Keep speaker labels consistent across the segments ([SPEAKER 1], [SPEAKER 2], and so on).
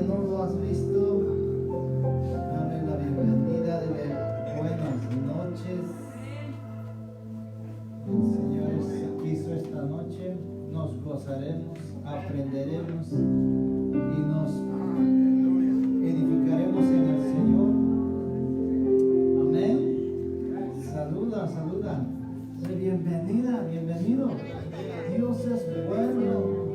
[SPEAKER 1] no lo has visto, dale la bienvenida, dile buenas noches. El Señor quiso esta noche, nos gozaremos, aprenderemos y nos edificaremos en el Señor. Amén. Saluda, saluda. Bienvenida, bienvenido. Dios es bueno.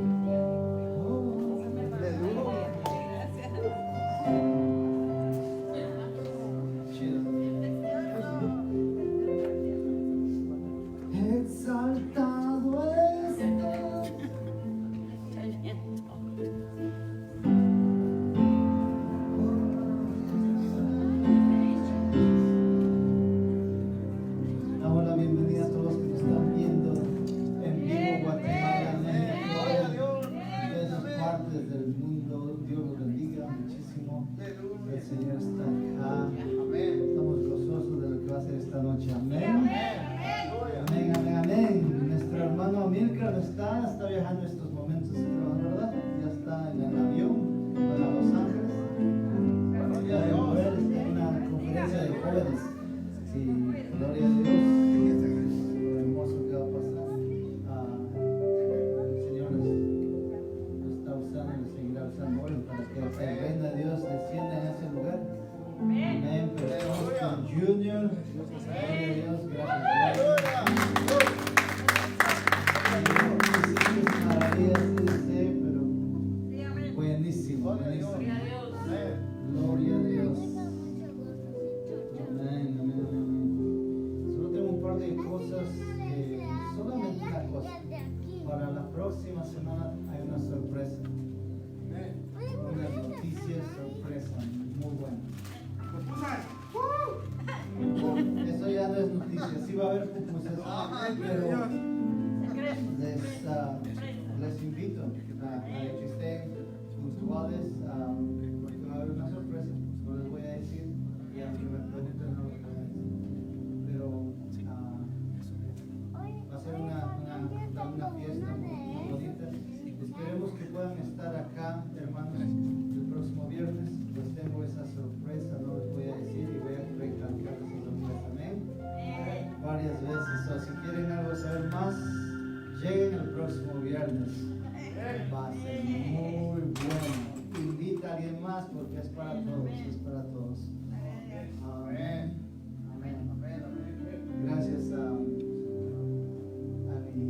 [SPEAKER 1] Está viajando estos momentos, ¿verdad? Ya está en el avión para Los Ángeles. Ya está en una conferencia de jóvenes. Sí, gloria a Dios. Lo hermoso que va a pasar. El Señor nos está usando y seguirá usando hoy para que el reino de Dios descienda en ese lugar. Amén. Preston Junior. Gloria a Dios. Gracias. Buenísimo. Gloria a Dios. Amén, amén, amén. Solo tengo un par de cosas, solamente una cosa. Para la próxima semana hay una sorpresa. Una noticia sorpresa, muy buena. Eso ya no es noticia, sí va a haber pupusas, pero les invito a que estén puntuales, porque va a haber una sorpresa, no les voy a decir, y aunque me prometen no les voy a decir, pero va a ser una fiesta muy bonita. Esperemos que puedan estar acá, hermanos, el próximo viernes. Pues tengo esa sorpresa, no les voy a decir y voy a recalcar esa sorpresa, amén, varias veces. Si quieren algo saber más, lleguen el próximo viernes. Va a ser muy bueno. Invita a alguien más porque es para todos, es para todos. Amén. Amén. Gracias a mi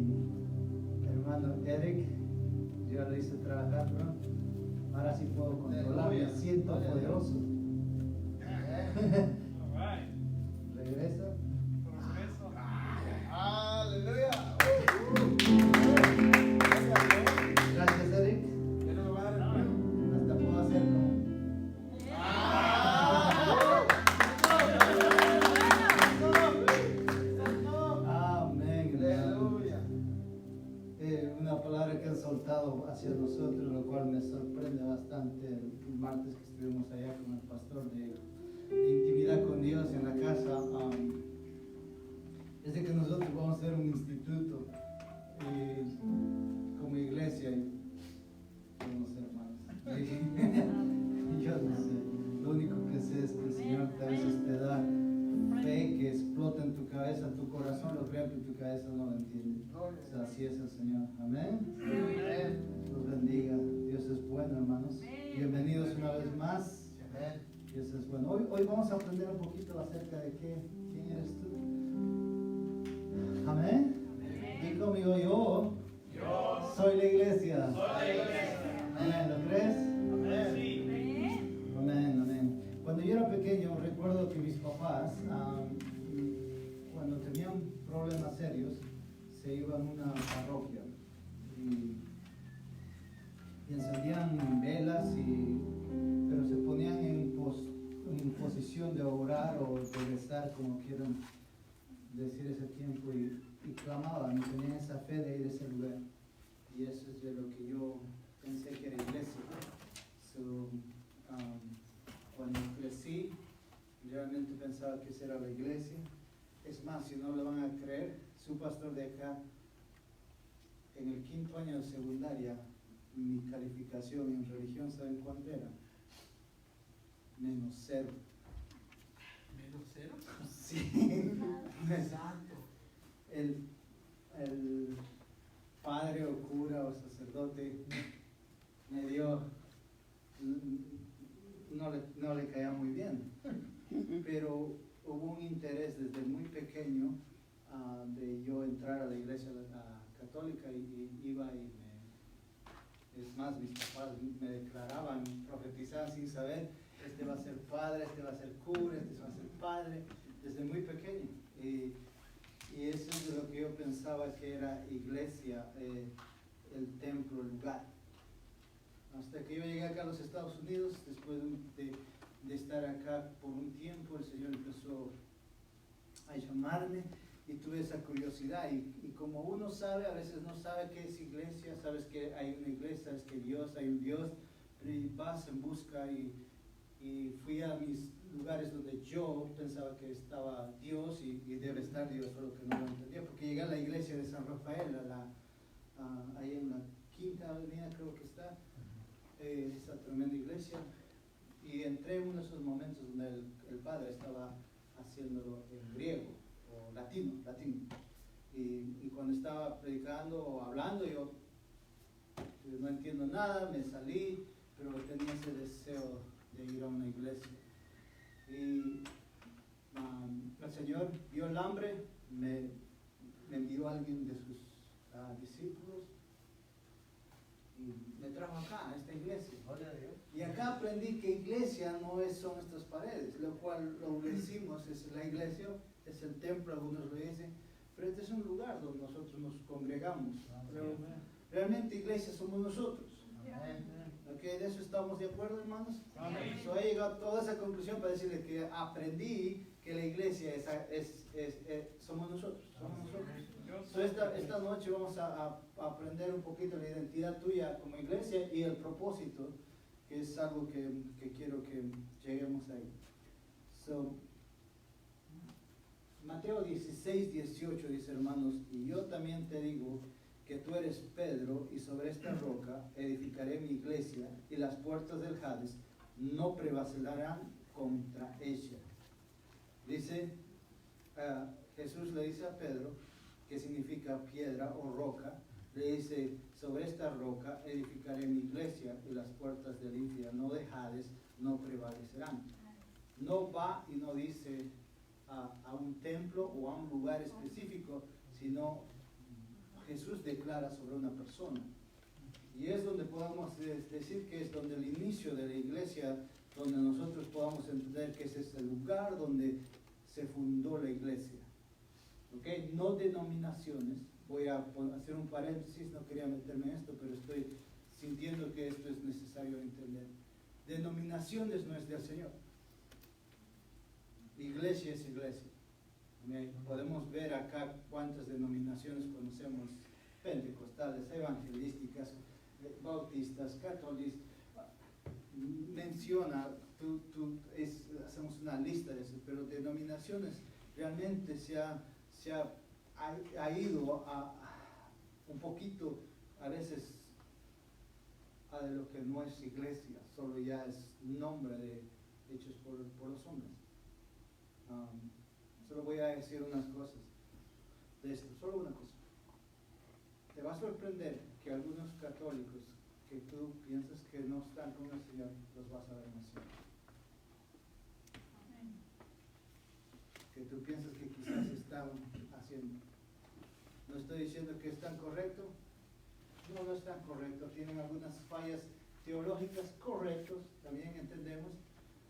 [SPEAKER 1] hermano Eric. Yo lo hice trabajar, ¿no? Ahora sí puedo controlar, me siento poderoso. Regresa. Aleluya. Gracias, Eric. Hasta puedo hacerlo. Amén. Aleluya. Una palabra que han soltado hacia nosotros, lo cual me sorprende bastante. El martes que estuvimos allá con el pastor de intimidad con Dios en la casa. Es de que nosotros vamos a hacer un instituto como iglesia. Yo no sé, hermanos. Yo no sé. Lo único que sé es que el Señor a veces te da fe que explota en tu cabeza, tu corazón lo crea, que tu cabeza no lo entiende. Así es el Señor. Amén. Los bendiga. Dios es bueno, hermanos. Bienvenidos una vez más. Dios es bueno. Hoy vamos a aprender un poquito acerca de quién eres tú. Amén. Di conmigo, yo soy la iglesia. Amén. ¿Lo crees? Amén, amén. Cuando yo era pequeño, recuerdo que mis papás, cuando tenían problemas serios, se iban a una parroquia y encendían velas, pero se ponían en posición de orar o de rezar, como quieran decir ese tiempo, y clamaban, y tenían esa fe de ir a ese lugar. Y eso es de lo que yo pensé que era iglesia. Cuando crecí, realmente pensaba que esa era la iglesia. Es más, si no le van a creer, su pastor de acá, en el 5º año de secundaria, mi calificación en religión, ¿saben cuánto era? menos cero.
[SPEAKER 2] ¿Menos cero?
[SPEAKER 1] Sí.
[SPEAKER 2] Exacto.
[SPEAKER 1] El padre o cura o sacerdote me dio, no le caía muy bien, pero hubo un interés desde muy pequeño de yo entrar a la iglesia católica y iba y es más, mis papás me declaraban, profetizaban sin saber, este va a ser padre, este va a ser cura, este va a ser padre, desde muy pequeño. Y eso es de lo que yo pensaba que era iglesia, el templo, el lugar. Hasta que yo llegué acá a los Estados Unidos, después de estar acá por un tiempo, el Señor empezó a llamarme y tuve esa curiosidad. Y como uno sabe, a veces no sabe qué es iglesia, sabes que hay una iglesia, sabes que hay un Dios, pero vas en busca y fui a mis lugares donde yo pensaba que estaba Dios y debe estar Dios, solo que no lo entendía, porque llegué a la iglesia de San Rafael, ahí en la Quinta Avenida creo que está, esa tremenda iglesia, y entré en uno de esos momentos donde el padre estaba haciéndolo en griego, o latino, y cuando estaba predicando o hablando, yo no entiendo nada, me salí, pero tenía ese deseo de ir a una iglesia. Y el Señor vio el hambre, me envió a alguien de sus discípulos y me trajo acá, a esta iglesia. Y acá aprendí que iglesia no son estas paredes, lo cual lo decimos, es la iglesia, es el templo, algunos lo dicen, pero este es un lugar donde nosotros nos congregamos. Pero realmente iglesia somos nosotros. Okay, ¿de eso estamos de acuerdo, hermanos? So, he llegado a toda esa conclusión para decirle que aprendí que la iglesia somos nosotros. So, esta noche vamos a aprender un poquito la identidad tuya como iglesia y el propósito, que es algo que quiero que lleguemos ahí. So, Mateo 16, 18 dice, hermanos, y yo también te digo que tú eres Pedro, y sobre esta roca edificaré mi iglesia, y las puertas del Hades no prevalecerán contra ella. Dice, Jesús le dice a Pedro, que significa piedra o roca, le dice, sobre esta roca edificaré mi iglesia, y las puertas del infierno de Hades no prevalecerán. No va y no dice a un templo o a un lugar específico, sino Jesús declara sobre una persona. Y es donde podamos decir que es donde el inicio de la iglesia, donde nosotros podamos entender que ese es el lugar donde se fundó la iglesia. ¿Okay? No denominaciones. Voy a hacer un paréntesis, no quería meterme en esto, pero estoy sintiendo que esto es necesario entender. Denominaciones no es del Señor. Iglesia es iglesia. Podemos ver acá cuántas denominaciones conocemos: pentecostales, evangelísticas, bautistas, católicas. Menciona, hacemos una lista de eso, pero denominaciones realmente se ha ido un poquito a veces a de lo que no es iglesia, solo ya es nombre hechos por los hombres. Solo voy a decir unas cosas de esto, solo una cosa. Te va a sorprender que algunos católicos que tú piensas que no están con el Señor, los vas a ver en el cielo. Que tú piensas que quizás están haciendo. No estoy diciendo que están correctos, no están correctos, tienen algunas fallas teológicas correctos, también entendemos,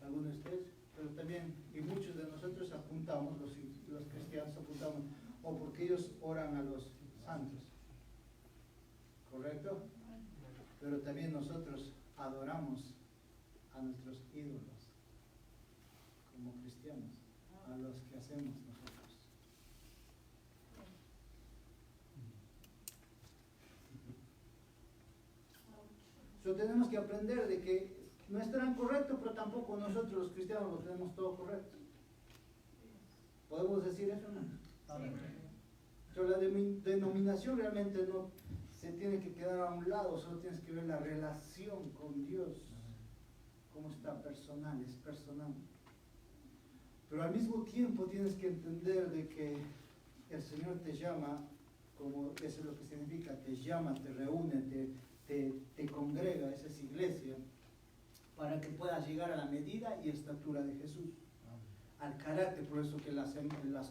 [SPEAKER 1] algunos de ustedes, pero también, y muchos de nosotros apuntamos, los cristianos apuntamos, o porque ellos oran a los santos, ¿correcto? Pero también nosotros adoramos a nuestros ídolos como cristianos, a los que hacemos nosotros. So, tenemos que aprender de que no estarán correctos, pero tampoco nosotros los cristianos lo tenemos todo correcto. ¿Podemos decir eso? ¿No? So, la denominación realmente no se tiene que quedar a un lado, solo tienes que ver la relación con Dios. cómo está personal, es personal. Pero al mismo tiempo tienes que entender de que el Señor te llama, como eso es lo que significa, te llama, te reúne, te congrega, esa es iglesia, para que puedas llegar a la medida y estatura de Jesús. Al carácter, por eso que las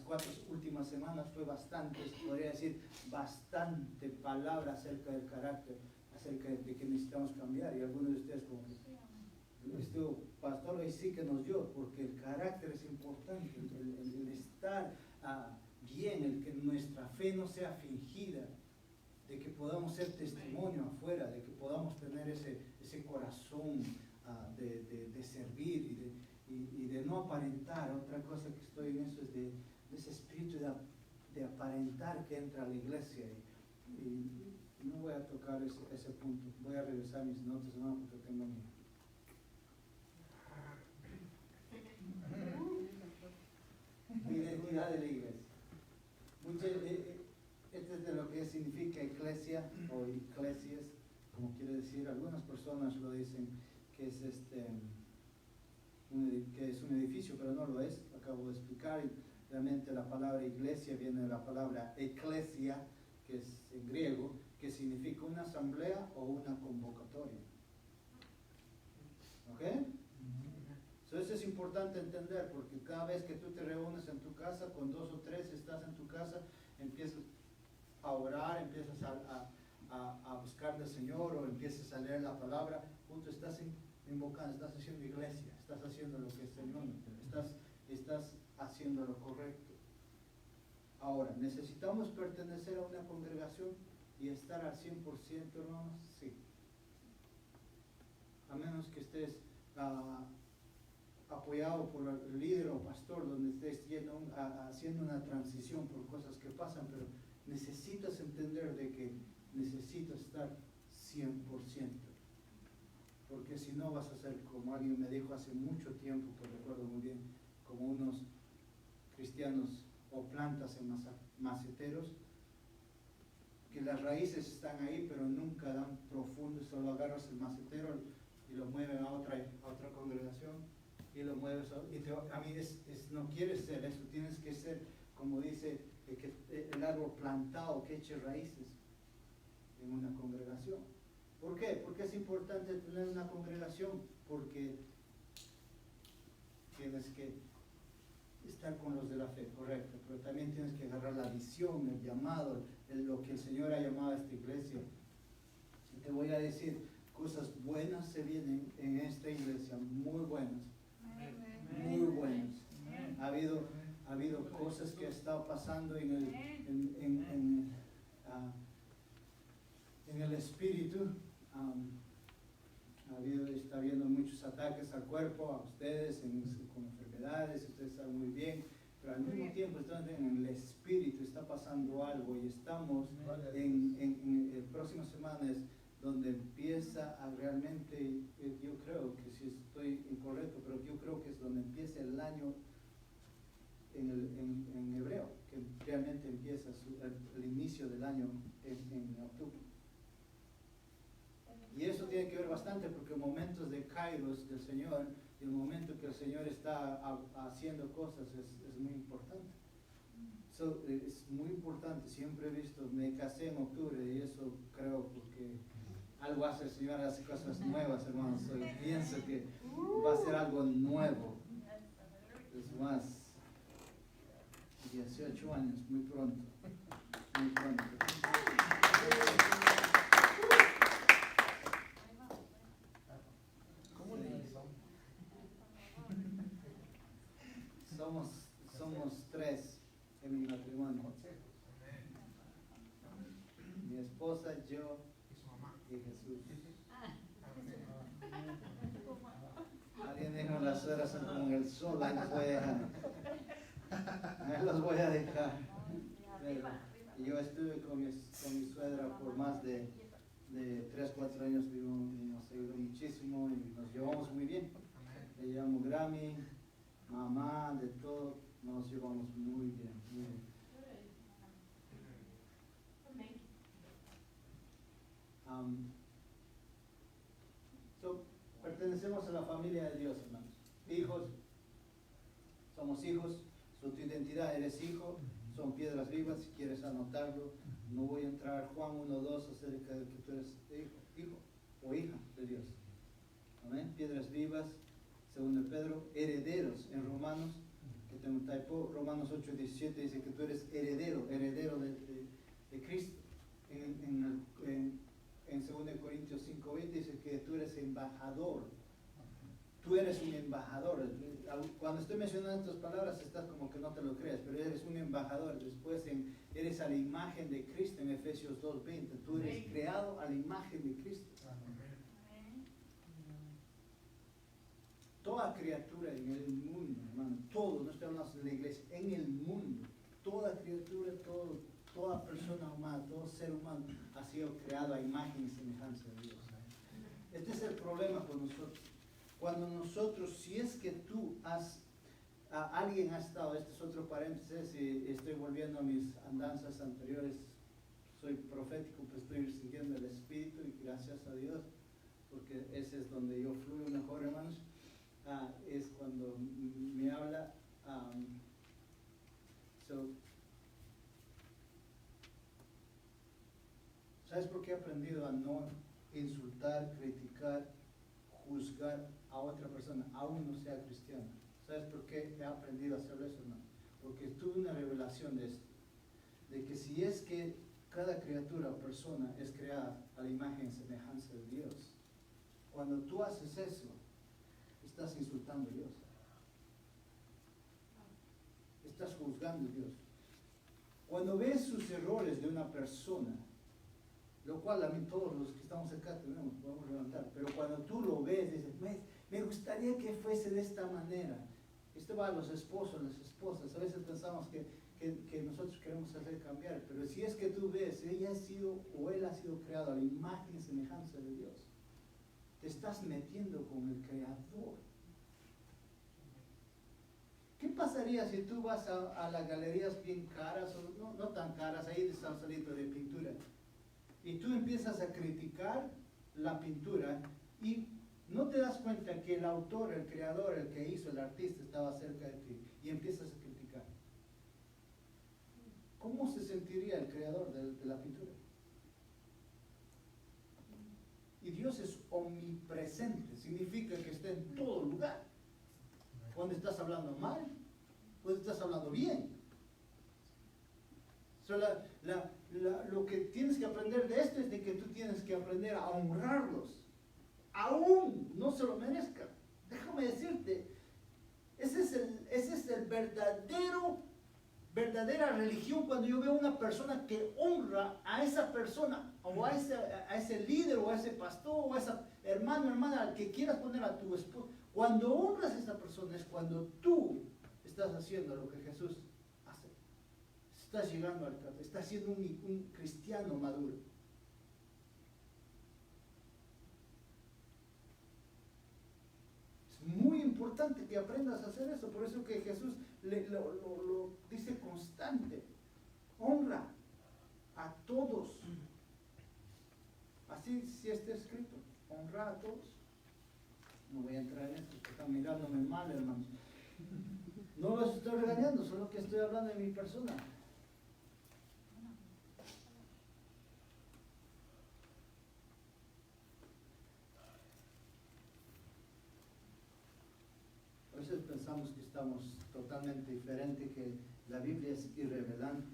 [SPEAKER 1] 4 últimas semanas fue bastante, podría decir, bastante palabra acerca del carácter, acerca de que necesitamos cambiar. Y algunos de ustedes como que, pastor, hoy sí que nos dio, porque el carácter es importante, el estar bien, el que nuestra fe no sea fingida, de que podamos ser testimonio afuera, de que podamos tener ese corazón de servir y de no aparentar. Otra cosa que estoy en eso es de ese espíritu de aparentar que entra a la iglesia. Y no voy a tocar ese punto. Voy a revisar mis notas, hermano, porque tengo miedo. Identidad de la iglesia. Este es de lo que significa iglesia o iglesias, como quiere decir. Algunas personas lo dicen que es que es un edificio, pero no lo es. Acabo de explicar. Y realmente la palabra iglesia viene de la palabra eclesia, que es en griego, que significa una asamblea o una convocatoria. ¿Ok? Eso es importante entender, porque cada vez que tú te reúnes en tu casa, con 2 o 3 estás en tu casa, empiezas a orar, empiezas a buscar al Señor, o empiezas a leer la palabra, junto estás invocando, estás haciendo iglesia, estás haciendo lo que el Señor, estás haciendo lo correcto. Ahora, ¿necesitamos pertenecer a una congregación y estar al 100%, hermanos? Sí. A menos que estés apoyado por el líder o pastor, donde estés haciendo una transición por cosas que pasan, pero necesitas entender de que necesitas estar 100%, porque si no vas a ser como alguien me dijo hace mucho tiempo, que recuerdo muy bien, como unos cristianos o plantas en maceteros, que las raíces están ahí, pero nunca dan profundo, solo agarras el macetero y lo mueven a otra congregación, y lo mueves a mí no quieres ser eso, tienes que ser, como dice, el árbol plantado que eche raíces en una congregación. ¿Por qué? Porque es importante tener una congregación, porque tienes que estar con los de la fe, correcto, pero también tienes que agarrar la visión, el llamado, lo que el Señor ha llamado a esta iglesia. Y te voy a decir, cosas buenas se vienen en esta iglesia, muy buenas, muy buenas. Ha habido cosas que ha estado pasando en el espíritu. Está habiendo muchos ataques al cuerpo, a ustedes con enfermedades, ustedes saben muy bien, pero al mismo tiempo en el espíritu está pasando algo, y estamos en próximas semanas donde empieza a realmente, yo creo que si estoy incorrecto, pero yo creo que es donde empieza el año en hebreo, que realmente empieza el inicio del año en octubre. Y eso tiene que ver bastante, porque momentos de kairos del Señor, y el momento que el Señor está haciendo cosas es muy importante. Es muy importante. Siempre he visto, me casé en octubre, y eso creo porque algo hace el Señor, hace cosas nuevas, hermanos. Pienso que va a ser algo nuevo. Es más, 18 años, muy pronto. Muy pronto. Somos 3 en mi matrimonio. Mi esposa, yo y Jesús. Alguien dijo, las suegras son como en el sol, ahí los voy a dejar. Pero yo estuve con mi suegra por más de 3-4 años, nos ayudó muchísimo y nos llevamos muy bien. Le llamo Grammy, mamá, de todo, nos llevamos muy bien, muy bien. Pertenecemos pertenecemos a la familia de Dios, hermanos. Hijos, somos hijos, tu identidad, eres hijo, son piedras vivas, si quieres anotarlo. No voy a entrar Juan 1:2 acerca de que tú eres hijo o hija de Dios. Amén. Piedras vivas, segundo Pedro, herederos en Romanos, que tengo un typo, Romanos 8:17 dice que tú eres heredero de Cristo. En 2 Corintios 5:20 dice que tú eres embajador. Tú eres un embajador. Cuando estoy mencionando estas palabras, estás como que no te lo crees, pero eres un embajador. Después eres a la imagen de Cristo en Efesios 2:20. Tú eres creado a la imagen de Cristo. Toda criatura en el mundo, hermano, todo, no estoy hablando de la iglesia, en el mundo, toda criatura, toda persona humana, todo ser humano ha sido creado a imagen y semejanza de Dios. Este es el problema con nosotros. Cuando nosotros, si es que alguien ha estado, este es otro paréntesis, y estoy volviendo a mis andanzas anteriores, soy profético, pues estoy siguiendo el Espíritu y gracias a Dios, porque ese es donde yo fluyo mejor, hermanos. Es cuando me habla. ¿Sabes por qué he aprendido a no insultar, criticar, juzgar a otra persona, aún no sea cristiana? ¿Sabes por qué he aprendido a hacer eso? No, porque tuve una revelación de esto, de que si es que cada criatura o persona es creada a la imagen y semejanza de Dios, cuando tú haces eso, estás insultando a Dios. Estás juzgando a Dios. Cuando ves sus errores de una persona, lo cual a mí todos los que estamos acá podemos levantar, pero cuando tú lo ves, dices, me gustaría que fuese de esta manera. Esto va a los esposos, las esposas. A veces pensamos que nosotros queremos hacer cambiar, pero si es que tú ves, ella ha sido o él ha sido creado a la imagen y semejanza de Dios, te estás metiendo con el Creador. ¿Qué pasaría si tú vas a las galerías bien caras, o no tan caras, ahí están saliendo de pintura, y tú empiezas a criticar la pintura y no te das cuenta que el autor, el creador, el que hizo, el artista estaba cerca de ti, y empiezas a criticar? ¿Cómo se sentiría el creador de la pintura? Y Dios es omnipresente, significa que está en todo lugar. Cuando estás hablando mal, cuando estás hablando bien. Lo que tienes que aprender de esto es de que tú tienes que aprender a honrarlos, aún no se lo merezcan. Déjame decirte, ese es el verdadera religión, cuando yo veo una persona que honra a esa persona, o a ese líder, o a ese pastor, o a esa hermana, al que quieras poner a tu esposo. Cuando honras a esa persona es cuando tú estás haciendo lo que Jesús hace. Estás llegando al trato, estás siendo un cristiano maduro. Es muy importante que aprendas a hacer eso, por eso que Jesús lo dice constante. Honra a todos. Así sí está escrito, honra a todos. No voy a entrar en esto, porque están mirándome mal, hermanos. No los estoy regañando, solo que estoy hablando de mi persona. A veces pensamos que estamos totalmente diferente, que la Biblia es irrelevante,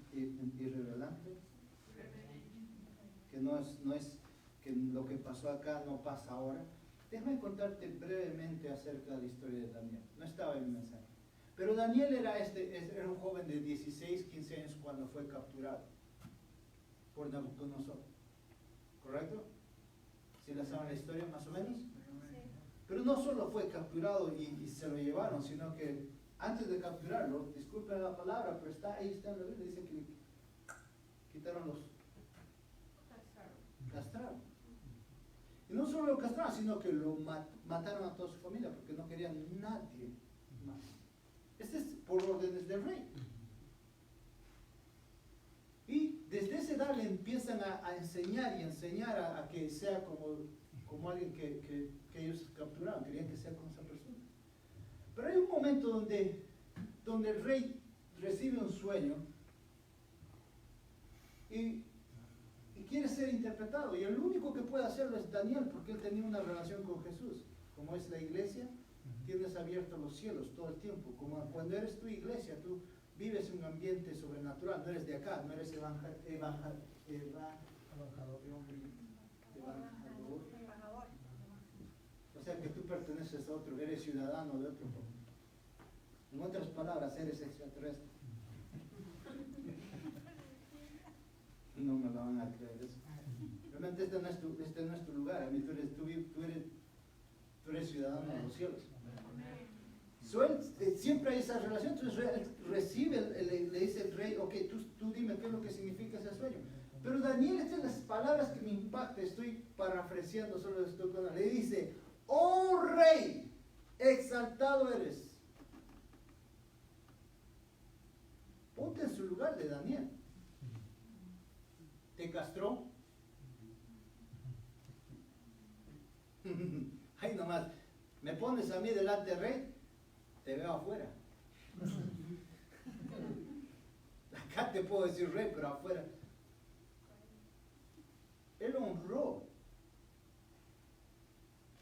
[SPEAKER 1] que no es que lo que pasó acá no pasa ahora. Déjame contarte brevemente acerca de la historia de Daniel. No estaba en mi mensaje. Pero Daniel era un joven de 16, 15 años cuando fue capturado por Nabucodonosor. ¿Correcto? ¿Sí la saben la historia más o menos? Pero no solo fue capturado y se lo llevaron, sino que antes de capturarlo, disculpen la palabra, pero ahí está en la Biblia, dice que quitaron los... castraron. Y no solo lo castraron, sino que lo mataron a toda su familia, porque no querían nadie más. Este es por órdenes del rey. Y desde esa edad le empiezan a enseñar y enseñar a que sea como alguien que ellos capturaban, querían que sea como esa persona. Pero hay un momento donde el rey recibe un sueño y quiere ser interpretado, y el único que puede hacerlo es Daniel, porque él tenía una relación con Jesús. Como es la iglesia, tienes abiertos los cielos todo el tiempo. Como cuando eres tu iglesia, tú vives un ambiente sobrenatural, no eres de acá, no eres embajador. O sea que tú perteneces a otro, eres ciudadano de otro. En otras palabras, eres extraterrestre. No me lo van a creer eso. Realmente este no es tu lugar, a mí tú eres ciudadano de los cielos. Siempre hay esa relación, entonces recibe, le dice el rey, ok, tú dime qué es lo que significa ese sueño. Pero Daniel, estas son las palabras que me impactan, estoy parafraseando, solo estoy con él. Le dice, oh rey, exaltado eres. Ponte en su lugar de Daniel. ¿Te castró? Ay, nomás, me pones a mí delante del rey, te veo afuera. Acá te puedo decir rey, pero afuera. Él honró.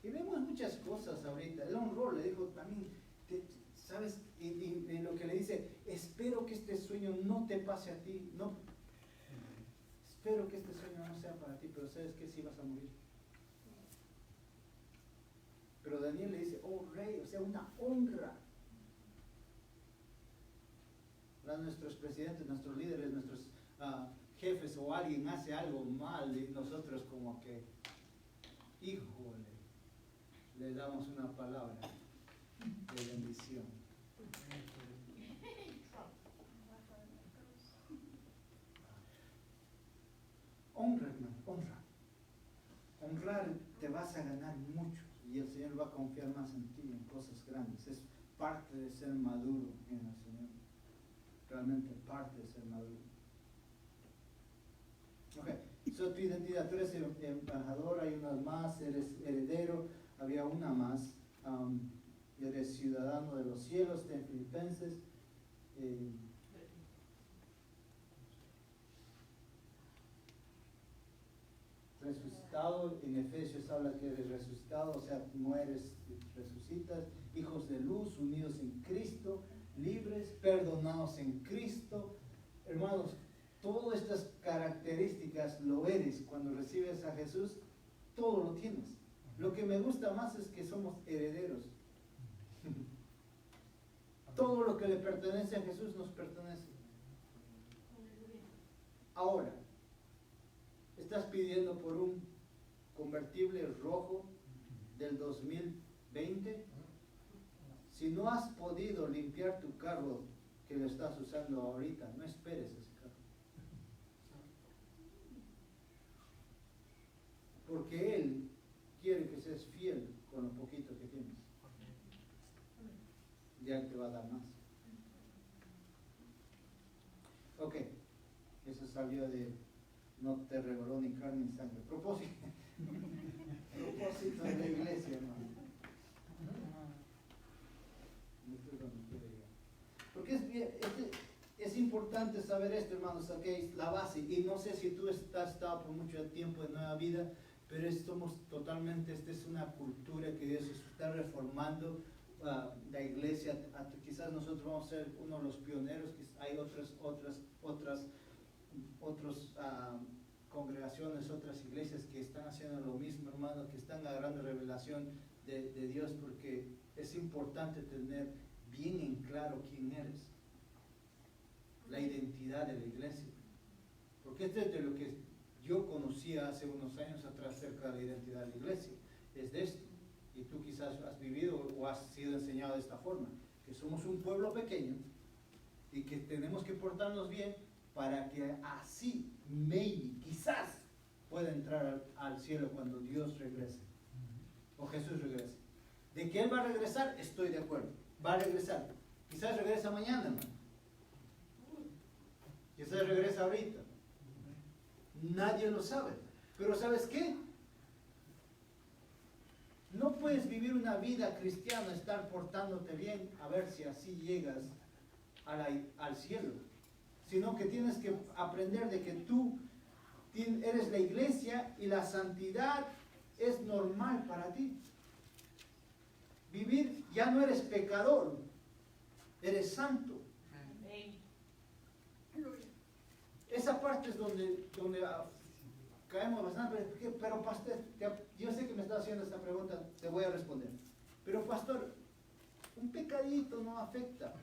[SPEAKER 1] Y vemos muchas cosas ahorita. Él honró, le dijo también, ¿sabes? Y lo que le dice, espero que este sueño no te pase a ti. No, espero que este sueño no sea para ti, pero ¿sabes qué? Sí vas a morir. Pero Daniel le dice, oh rey, o sea, una honra. Ahora nuestros presidentes, nuestros líderes, nuestros jefes o alguien hace algo mal y nosotros como que, híjole, le damos una palabra de bendición. Honra, hermano, honra. Honrar te vas a ganar mucho y el Señor va a confiar más en ti, en cosas grandes. Es parte de ser maduro en el Señor. Realmente parte de ser maduro. Ok, so tu identidad, tú eres embajador, hay unas más, eres heredero, había una más, eres ciudadano de los cielos, en Filipenses. Resucitado, en Efesios habla que eres resucitado, o sea, mueres, resucitas, hijos de luz, unidos en Cristo, libres, perdonados en Cristo. Hermanos, todas estas características lo eres cuando recibes a Jesús, todo lo tienes. Lo que me gusta más es que somos herederos. Todo lo que le pertenece a Jesús nos pertenece. Ahora, estás pidiendo por un convertible rojo del 2020. Si no has podido limpiar tu carro que lo estás usando ahorita, no esperes ese carro. Porque Él quiere que seas fiel con lo poquito que tienes. Ya Él te va a dar más. Ok, eso salió de no te reveló ni carne ni sangre. Propósito de la iglesia, hermano. Porque es importante saber esto, hermanos, que es la base. Y no sé si tú has estado por mucho tiempo en Nueva Vida, pero somos totalmente, esta es una cultura que Dios está reformando la iglesia. Quizás nosotros vamos a ser uno de los pioneros, hay otras congregaciones, otras iglesias que están haciendo lo mismo, hermano, que están agarrando revelación de Dios, porque es importante tener bien en claro quién eres, la identidad de la iglesia, porque esto es de lo que yo conocía hace unos años atrás acerca de la identidad de la iglesia, es de esto, y tú quizás has vivido o has sido enseñado de esta forma, que somos un pueblo pequeño y que tenemos que portarnos bien para que así, quizás pueda entrar al cielo cuando Dios regrese o Jesús regrese. De que Él va a regresar, estoy de acuerdo, va a regresar. Quizás regresa mañana, hermano. Quizás regresa ahorita. Nadie lo sabe. Pero ¿sabes qué? puedes vivir una vida cristiana, estar portándote bien, a ver si así llegas al cielo. Sino que tienes que aprender de que tú eres la iglesia y la santidad es normal para ti. Vivir, ya no eres pecador, eres santo. Esa parte es donde caemos bastante. Pero pastor, yo sé que me estás haciendo esta pregunta, te voy a responder. Pero pastor, un pecadito no afecta.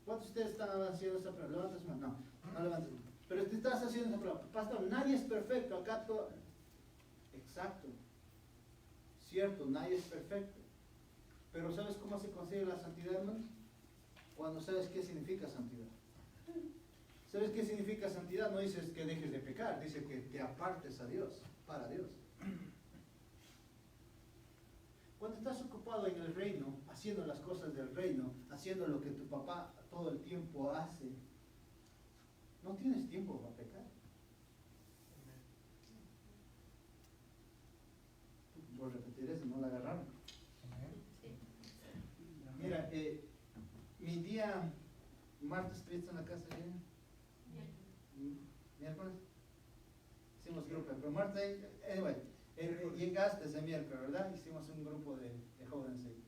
[SPEAKER 1] ¿Cuántos de ustedes están haciendo esta pregunta? Levanta su mano. No levantes su mano. Pero te estás haciendo esta pregunta. Pastor, nadie es perfecto. Acá todo. Exacto. Cierto, nadie es perfecto. Pero ¿sabes cómo se consigue la santidad, hermanos? Cuando sabes qué significa santidad. ¿Sabes qué significa santidad? No dices que dejes de pecar, dice que te apartes a Dios, para Dios. Cuando estás ocupado en el reino, haciendo las cosas del reino, haciendo lo que tu papá todo el tiempo hace, no tienes tiempo para pecar. Voy a repetir eso, no la agarraron. Mira, mi día martes estuviste en la casa llena. Miércoles hicimos grupo, pero martes, anyway, llegaste ese miércoles, ¿verdad? Hicimos un grupo de jóvenes ahí.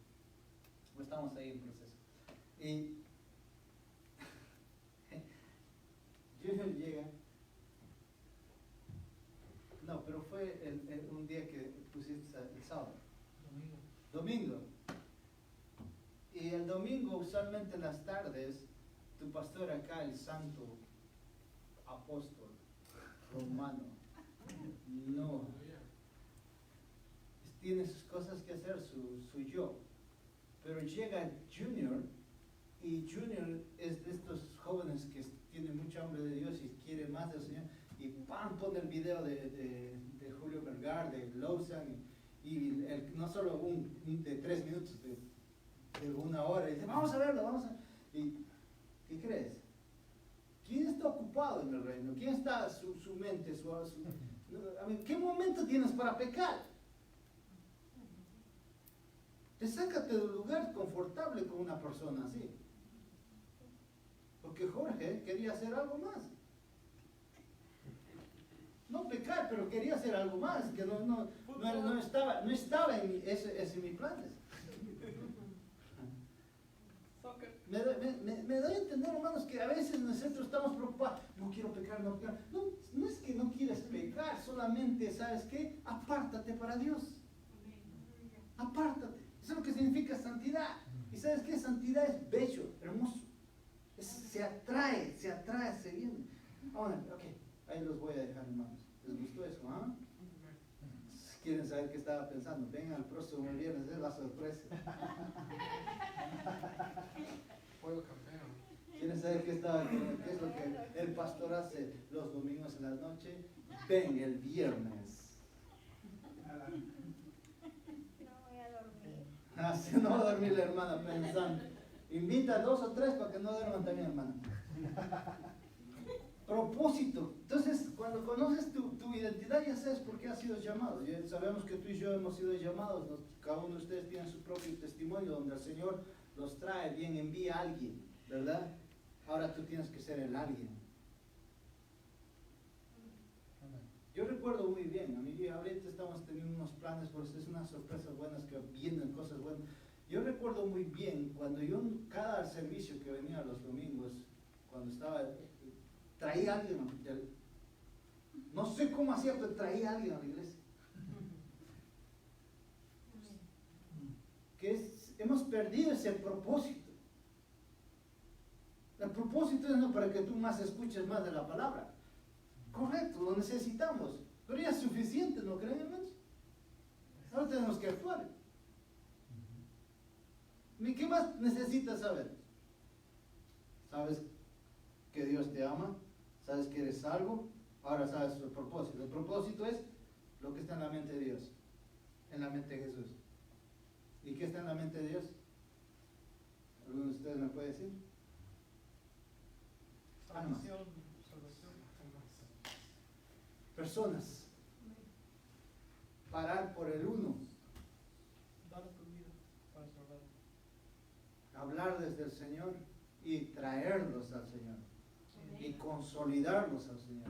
[SPEAKER 1] Estamos ahí en proceso. Y Junior llega. No, pero fue un día que pusiste el sábado. Domingo. Y el domingo, usualmente en las tardes, tu pastor acá, el santo apóstol romano, no, tiene sus cosas que hacer, su yo. Pero llega Junior, y Junior es de estos jóvenes que tienen mucha hambre de Dios y quiere más del Señor, y ¡pam! Pone el video de Julio Vergara, de Lausanne, y no solo de 3 minutos, de 1 hora, y dice, vamos a verlo, vamos a... ¿Y qué crees? ¿Quién está ocupado en el reino? ¿Quién está su mente? ¿Qué momento tienes para pecar? Sácate del lugar confortable con una persona así. Porque Jorge quería hacer algo más. No pecar, pero quería hacer algo más, que no estaba en mis planes. Me doy a entender, hermanos, que a veces nosotros estamos preocupados. No quiero pecar, no quiero. No es que no quieres pecar, solamente, ¿sabes qué? Apártate para Dios. Apártate. Eso es lo que significa santidad. ¿Y sabes qué? Santidad es bello, hermoso. Se atrae, se viene. Ahora, ok, ahí los voy a dejar, hermanos. ¿Les gustó eso? ¿Ah? ¿Quieren saber qué estaba pensando? Vengan al próximo viernes, es la sorpresa.
[SPEAKER 2] Puedo cambiar.
[SPEAKER 1] ¿Quieren saber qué es lo que el pastor hace los domingos en la noche? Ven el viernes.
[SPEAKER 3] No voy a dormir.
[SPEAKER 1] Así no va a dormir la hermana pensando. Invita a 2 o 3 para que no duerman también, hermana. Propósito. Entonces, cuando conoces tu identidad, ya sabes por qué has sido llamado. Ya sabemos que tú y yo hemos sido llamados. Cada uno de ustedes tiene su propio testimonio donde el Señor los trae, bien envía a alguien, ¿verdad? Ahora tú tienes que ser el alguien. Yo recuerdo muy bien, a mí ahorita estamos teniendo unos planes, por eso es unas sorpresas buenas que vienen, cosas buenas. Yo recuerdo muy bien cuando yo, cada servicio que venía los domingos, cuando estaba, traía a alguien, no sé cómo hacía, pero traía a alguien a la iglesia. Hemos perdido ese propósito. El propósito es no para que tú más escuches más de la palabra. Correcto, lo necesitamos. Pero ya es suficiente, ¿no creen, hermanos? Ahora tenemos que actuar. ¿Qué más necesitas saber? ¿Sabes que Dios te ama? ¿Sabes que eres salvo? Ahora sabes el propósito. El propósito es lo que está en la mente de Dios, en la mente de Jesús. ¿Y qué está en la mente de Dios? ¿Alguno de ustedes me puede decir? Almas. Personas. parar por el uno,
[SPEAKER 2] Dar tu vida para salvar.
[SPEAKER 1] hablar desde el Señor y traerlos al Señor y consolidarlos al Señor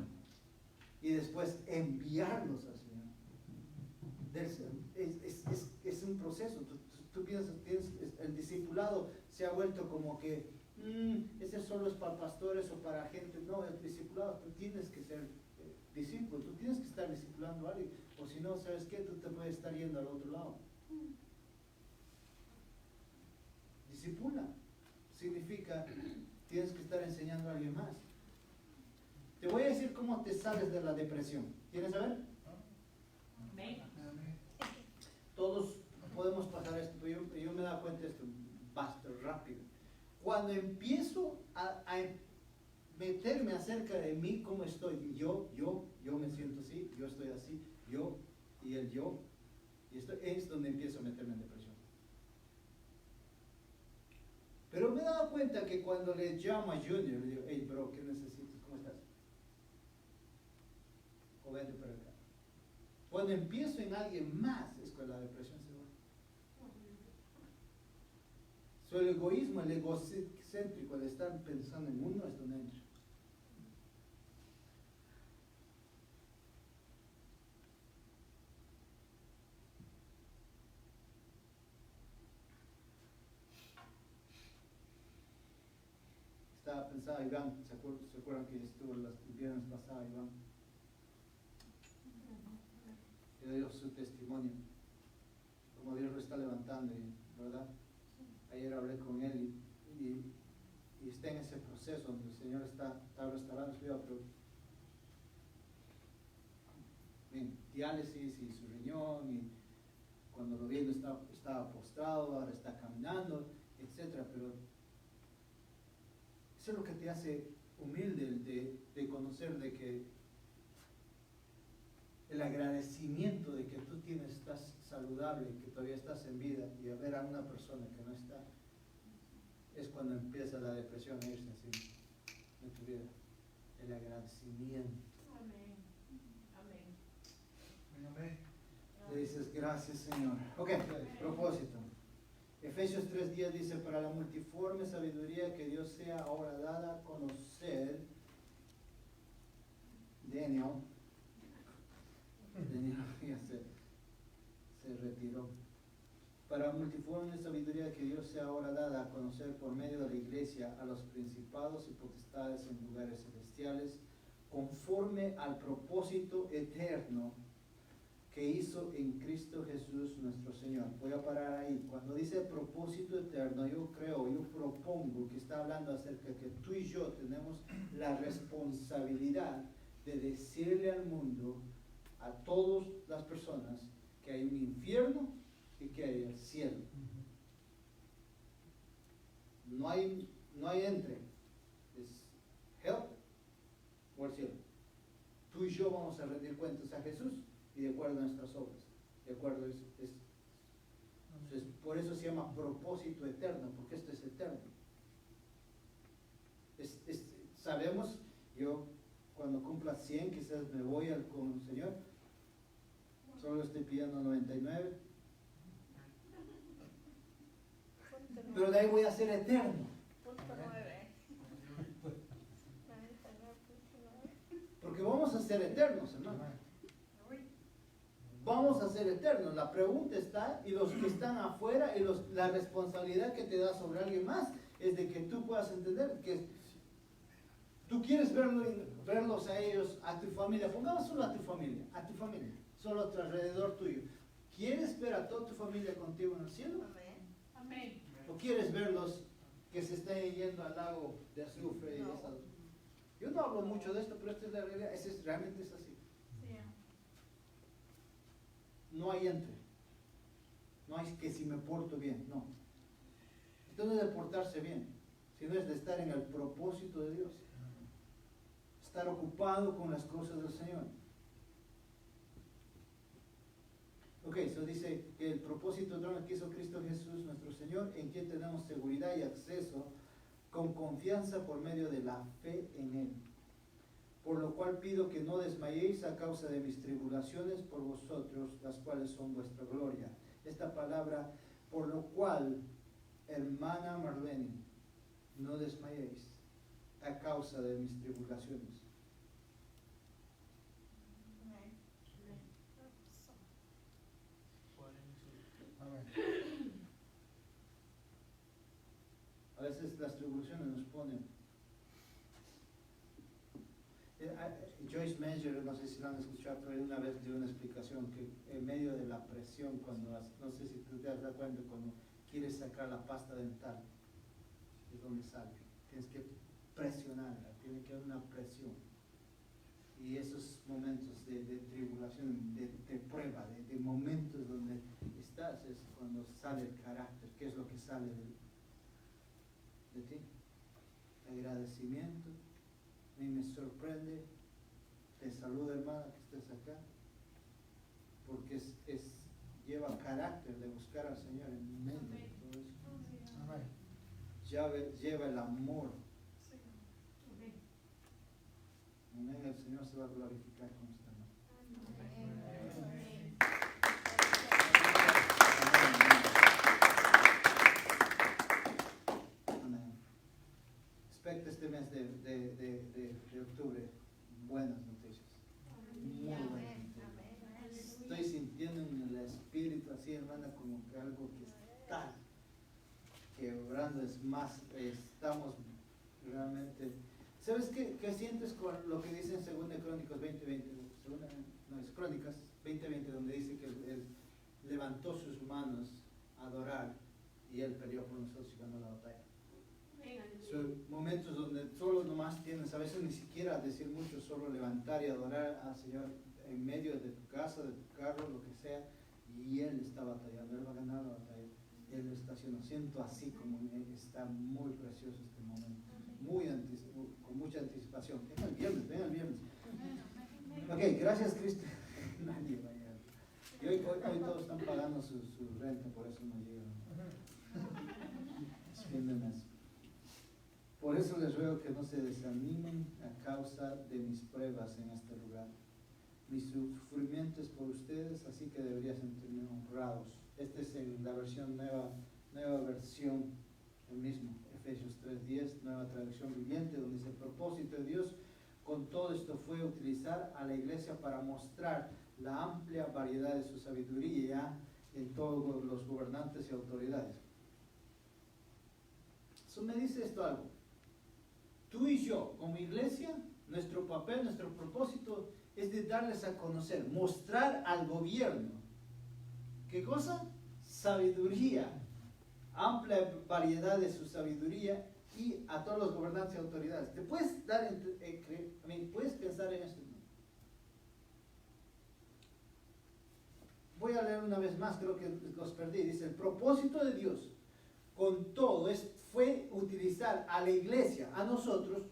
[SPEAKER 1] y después enviarlos al Señor. Es un proceso. Tú piensas, el discipulado se ha vuelto como que ese solo es para pastores o para gente. No, el discipulado, tú tienes que ser discípulo, tú tienes que estar discipulando a alguien, o si no, ¿sabes qué? Tú te puedes estar yendo al otro lado. Discipula significa tienes que estar enseñando a alguien más. Te voy a decir cómo te sales de la depresión. ¿Quieres saber?
[SPEAKER 2] Amén.
[SPEAKER 1] Todos podemos pasar esto, pero yo me he dado cuenta de esto bastante rápido. Cuando empiezo a meterme acerca de mí, cómo estoy, yo me siento así, yo estoy así, yo y el yo, y esto es donde empiezo a meterme en depresión. Pero me he dado cuenta que cuando le llamo a Junior, le digo, hey bro, ¿qué necesitas? ¿Cómo estás? O vente para acá. Cuando empiezo en alguien más, es cuando la depresión se va. So, el egoísmo, el egocéntrico, el estar pensando en uno es donde entra. Estaba pensando, Iván, ¿se acuerdan que estuvo el viernes pasado, Iván? Que dio su testimonio, como Dios lo está levantando, ¿verdad? Ayer hablé con él y está en ese proceso donde el Señor está restaurando su vida, pero en diálisis y su riñón, y cuando lo vi estaba postrado, ahora está caminando, etcétera, pero eso es lo que te hace humilde de conocer de que el agradecimiento de que tú estás saludable, que todavía estás en vida, y a ver a una persona que no está, es cuando empieza la depresión a irse así en tu vida. El agradecimiento.
[SPEAKER 3] Amén. Amén.
[SPEAKER 2] Amén.
[SPEAKER 1] Le dices, gracias Señor. Ok, propósito. Efesios 3:10 dice, para la multiforme sabiduría que Dios sea ahora dada a conocer, Daniel ya se retiró. Para la multiforme sabiduría que Dios sea ahora dada a conocer por medio de la iglesia a los principados y potestades en lugares celestiales, conforme al propósito eterno que hizo en Cristo Jesús nuestro Señor. Voy a parar ahí. Cuando dice propósito eterno, yo propongo que está hablando acerca de que tú y yo tenemos la responsabilidad de decirle al mundo, a todas las personas, que hay un infierno y que hay el cielo. No hay entre. Es hell o el cielo. Tú y yo vamos a rendir cuentas a Jesús y de acuerdo a nuestras obras. De acuerdo por eso se llama propósito eterno, porque esto es eterno. Sabemos, yo cuando cumpla 100 quizás me voy con el Señor. Solo estoy pidiendo 99. Pero de ahí voy a ser eterno.
[SPEAKER 3] Punto 9.
[SPEAKER 1] Porque vamos a ser eternos, hermano. Vamos a ser eternos. La pregunta está, y los que están afuera, y la responsabilidad que te da sobre alguien más, es de que tú puedas entender que tú quieres verlos a ellos, a tu familia. Pongamos solo a tu familia, solo a tu alrededor tuyo. ¿Quieres ver a toda tu familia contigo en el cielo?
[SPEAKER 3] Amén.
[SPEAKER 1] ¿O quieres verlos que se están yendo al lago de azufre?
[SPEAKER 3] No.
[SPEAKER 1] Yo no hablo mucho de esto, pero esta es la realidad. Realmente es así.
[SPEAKER 3] Sí.
[SPEAKER 1] No hay entre. No hay que si me porto bien, no. Esto no es de portarse bien, sino es de estar en el propósito de Dios. Estar ocupado con las cosas del Señor. Ok, eso dice que el propósito de que hizo Cristo Jesús nuestro Señor, en quien tenemos seguridad y acceso con confianza por medio de la fe en Él. Por lo cual pido que no desmayéis a causa de mis tribulaciones por vosotros, las cuales son vuestra gloria. Esta palabra, por lo cual, hermana Marlene, no desmayéis a causa de mis tribulaciones. A veces las tribulaciones nos ponen. Joyce Meyer, no sé si lo han escuchado, pero una vez dio una explicación que en medio de la presión, no sé si tú te das cuenta, cuando quieres sacar la pasta dental, es donde sale. Tienes que presionarla, tiene que haber una presión. Y esos momentos de tribulación, de prueba, de momentos donde estás, es cuando sale el carácter. ¿Qué es lo que sale de ti? Agradecimiento. A mí me sorprende, te saludo hermana que estés acá, porque lleva carácter de buscar al Señor en medio de todo eso. Lleva el amor. Amén. El Señor se va a glorificar con usted, hermano. Amén. Expecta este mes de octubre buenas noticias. Muy buenas noticias. Estoy sintiendo en el espíritu así, hermana, como que algo que está quebrando, es más, estamos realmente. ¿Sabes qué sientes con lo que dice en 2 Crónicas 20:20? Es Crónicas 20:20, donde dice que él levantó sus manos a adorar y él peleó por nosotros y ganó la batalla. Son momentos donde solo nomás tienes, a veces ni siquiera decir mucho, solo levantar y adorar al Señor en medio de tu casa, de tu carro, lo que sea, y Él está batallando, Él va a ganar la batalla, Él lo está haciendo. Siento así como está muy precioso este momento, con mucha anticipación. Ven el viernes. Ok, gracias Cristo. Nadie va a llegar. Y hoy todos están pagando su renta, por eso no llegan. Es fin de mes. Por eso les ruego que no se desanimen a causa de mis pruebas en este lugar. Mi sufrimiento es por ustedes, así que deberían sentirme honrados. Esta es la versión nueva versión, el mismo, Efesios 3:10, nueva traducción viviente, donde dice: el propósito de Dios con todo esto fue utilizar a la iglesia para mostrar la amplia variedad de su sabiduría en todos los gobernantes y autoridades. Eso me dice esto algo. Tú y yo, como iglesia, nuestro papel, nuestro propósito es de darles a conocer, mostrar al gobierno. ¿Qué cosa? Sabiduría, amplia variedad de su sabiduría, y a todos los gobernantes y autoridades. ¿Te puedes puedes pensar en esto? Voy a leer una vez más, creo que los perdí. Dice: el propósito de Dios con todo fue utilizar a la iglesia, a nosotros,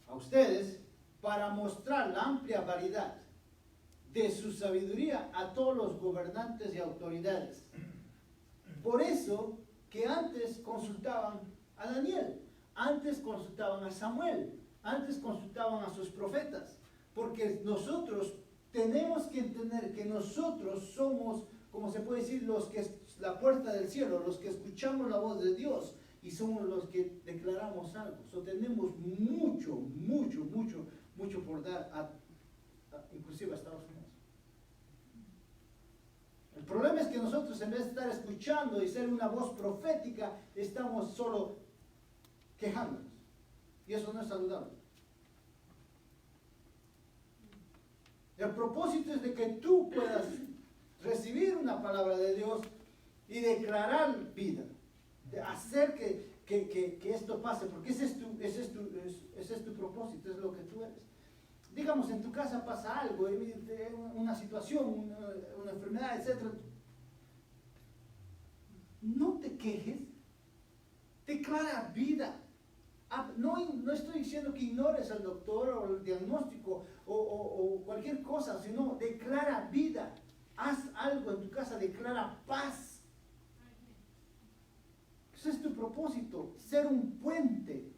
[SPEAKER 1] a ustedes, para mostrar la amplia variedad de su sabiduría a todos los gobernantes y autoridades. Por eso que antes consultaban a Daniel, antes consultaban a Samuel, antes consultaban a sus profetas, porque nosotros tenemos que entender que nosotros somos, como se puede decir, la puerta del cielo, los que escuchamos la voz de Dios y somos los que declaramos algo. Tenemos mucho por dar, inclusive a Estados Unidos. El problema es que nosotros, en vez de estar escuchando y ser una voz profética, estamos solo quejándonos. Y eso no es saludable. El propósito es de que tú puedas recibir una palabra de Dios y declarar vida, de hacer que esto pase, porque ese es tu propósito, es lo que tú eres. Digamos, en tu casa pasa algo, una situación, una enfermedad, etc. No te quejes, declara vida. No estoy diciendo que ignores al doctor o el diagnóstico o cualquier cosa, sino declara vida. Haz algo en tu casa, declara paz. Ese es tu propósito, ser un puente.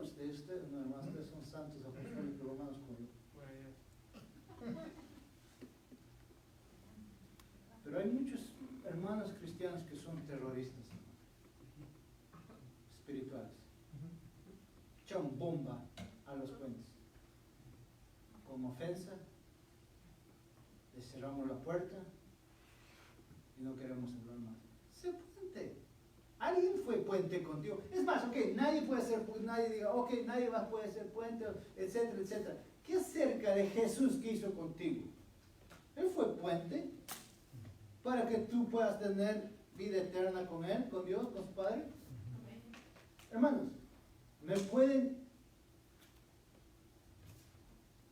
[SPEAKER 1] ustedes no, hermanos, ustedes son santos apostólicos romanos como yo. Pero hay muchos hermanos cristianos que son terroristas espirituales. Echan bomba a los puentes. Como ofensa, les cerramos la puerta y no queremos hablar más. Sé puente. Alguien fue puente con Dios. Es más, ok, nadie puede ser, nadie diga, ok, nadie más puede ser puente, etcétera, etcétera. ¿Qué acerca de Jesús que hizo contigo? Él fue puente para que tú puedas tener vida eterna con Él, con Dios, con su Padre. Hermanos, ¿me pueden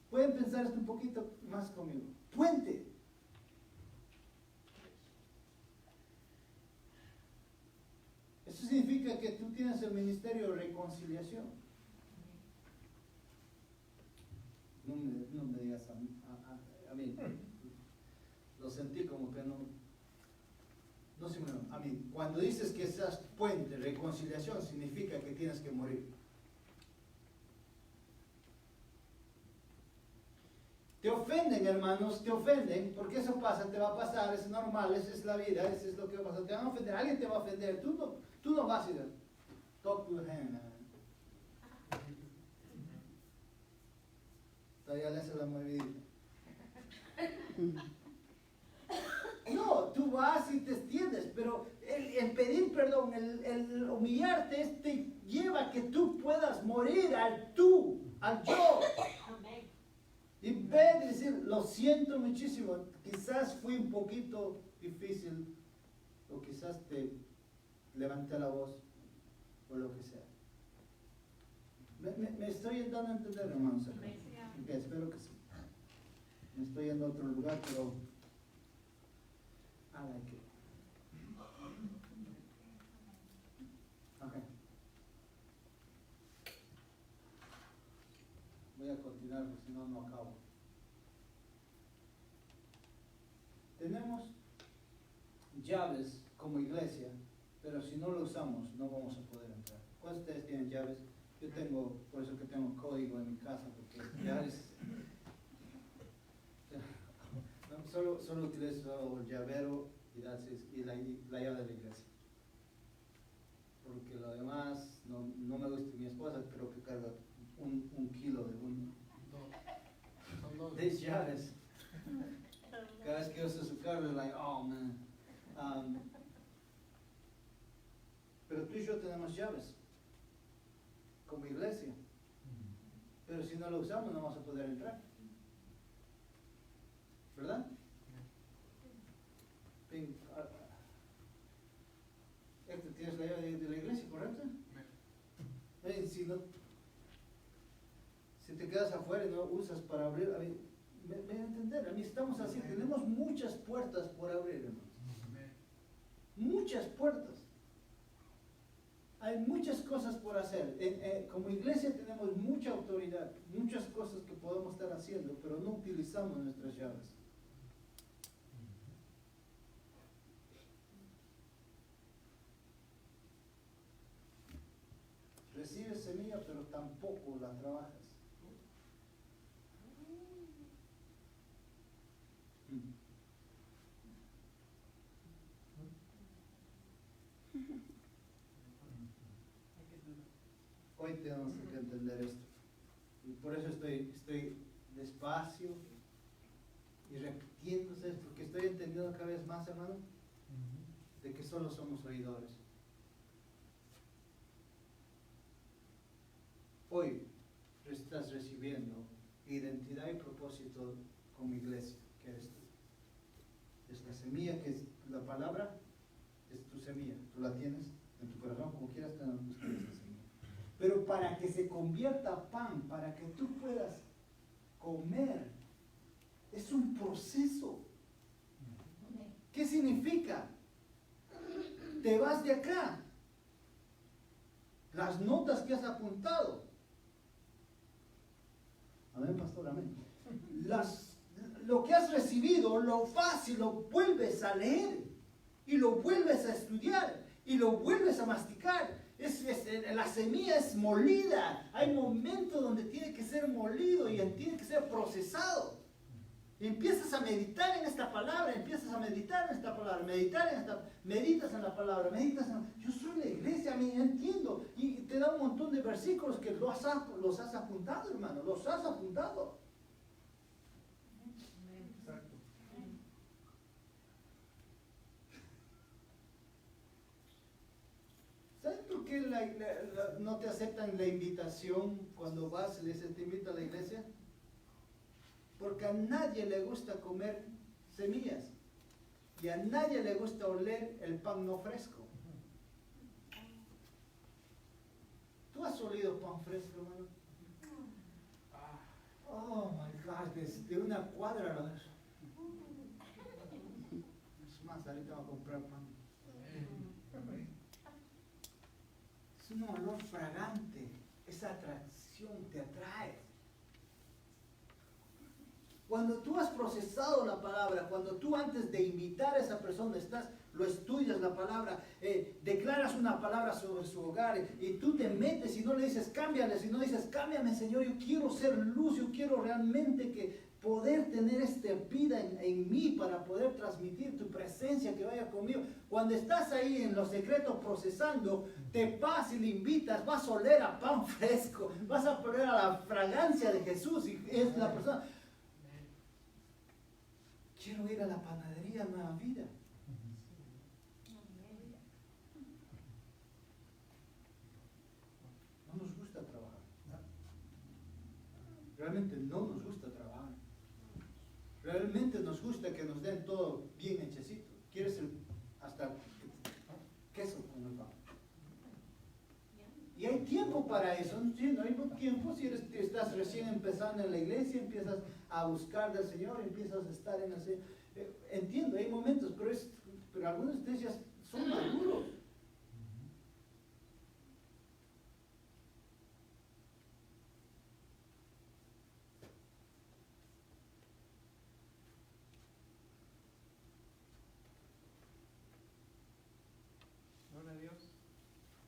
[SPEAKER 1] pensar esto un poquito más conmigo? Puente. Eso significa que tú tienes el ministerio de reconciliación. No me digas a mí. Lo sentí como que no sé, a mí. Cuando dices que seas puente, reconciliación, significa que tienes que morir. Te ofenden, hermanos, te ofenden, porque eso pasa, te va a pasar, es normal, esa es la vida, eso es lo que va a pasar. Te van a ofender, alguien te va a ofender, tú no vas a ir. Talk to him. Todavía le hace la movidita. No, tú vas y te extiendes, pero el pedir perdón, el humillarte, te lleva a que tú puedas morir al tú, al yo. Y en vez de decir, lo siento muchísimo, quizás fui un poquito difícil, o quizás te levanté la voz, o lo que sea. Me estoy dando a entender, hermanos. Okay, espero que sí. Me estoy yendo a otro lugar, pero I like it. Okay. Voy a continuar, porque si no, no acabo. Tenemos llaves como iglesia, pero si no lo usamos, no vamos a poder entrar. ¿Cuántos de ustedes tienen llaves? Yo tengo, por eso que tengo código en mi casa, porque llaves. Solo utilizo el llavero y la llave de la iglesia. Porque lo demás no me gusta. Mi esposa creo que carga un kilo de llaves. Cada vez que usa su carro es like, oh man. Pero tú y yo tenemos llaves como iglesia. Pero si no lo usamos no vamos a poder entrar. ¿Verdad? ¿Tienes la llave de la iglesia, correcto? Si te quedas afuera y no usas para abrir, me entender, estamos así, tenemos muchas puertas por abrir, hermanos. Muchas puertas. Hay muchas cosas por hacer. Como iglesia tenemos mucha autoridad, muchas cosas que podemos estar haciendo, pero no utilizamos nuestras llaves. Recibes semilla, pero tampoco la trabajas. Hoy tenemos que entender esto. Y por eso estoy despacio y repitiéndose, porque estoy entendiendo cada vez más, hermano, de que solo somos oidores. Hoy estás recibiendo identidad y propósito como iglesia, que eres tú. Es la semilla que es la palabra, es tu semilla. Tú la tienes en tu corazón, como quieras tener esta semilla. Pero para que se convierta pan, para que tú puedas comer, es un proceso. ¿Qué significa? Te vas de acá. Las notas que has apuntado. Amén, pastor, amén. Lo que has recibido, lo fácil, lo vuelves a leer. Y lo vuelves a estudiar. Y lo vuelves a masticar. Es la semilla es molida. Hay momentos donde tiene que ser molido y tiene que ser procesado. Y empiezas a meditar en esta palabra, meditas en la palabra, yo soy la iglesia, entiendo. Y te da un montón de versículos que los has apuntado, hermano, los has apuntado.
[SPEAKER 2] Exacto.
[SPEAKER 1] ¿Sabes por qué no te aceptan la invitación cuando vas y les te invita a la iglesia? Porque a nadie le gusta comer semillas y a nadie le gusta oler el pan no fresco. ¿Tú has olido pan fresco, hermano? Oh my gosh, de una cuadra lo es. Es más, ahorita voy a comprar pan. Es un olor fragante, esa atracción te atrae. Cuando tú has procesado la palabra, cuando tú antes de invitar a esa persona lo estudias la palabra, declaras una palabra sobre su hogar y tú te metes y no le dices cámbiale, sino dices cámbiame Señor, yo quiero ser luz, yo quiero realmente poder tener esta vida en mí para poder transmitir tu presencia que vaya conmigo. Cuando estás ahí en lo secreto procesando, te vas y le invitas, vas a oler a pan fresco, vas a oler a la fragancia de Jesús y es la persona. Quiero ir a la panadería Nueva Vida. No nos gusta trabajar. Realmente no nos gusta trabajar. Realmente nos gusta que nos den todo bien hechecito. ¿Quieres hasta queso con el pan? Y hay tiempo para eso. Sí, no hay tiempo si estás recién empezando en la iglesia, empiezas a buscar del Señor, empiezas a estar en el Señor. Entiendo, hay momentos, pero algunos de ustedes ya son maduros.
[SPEAKER 2] Gloria a Dios.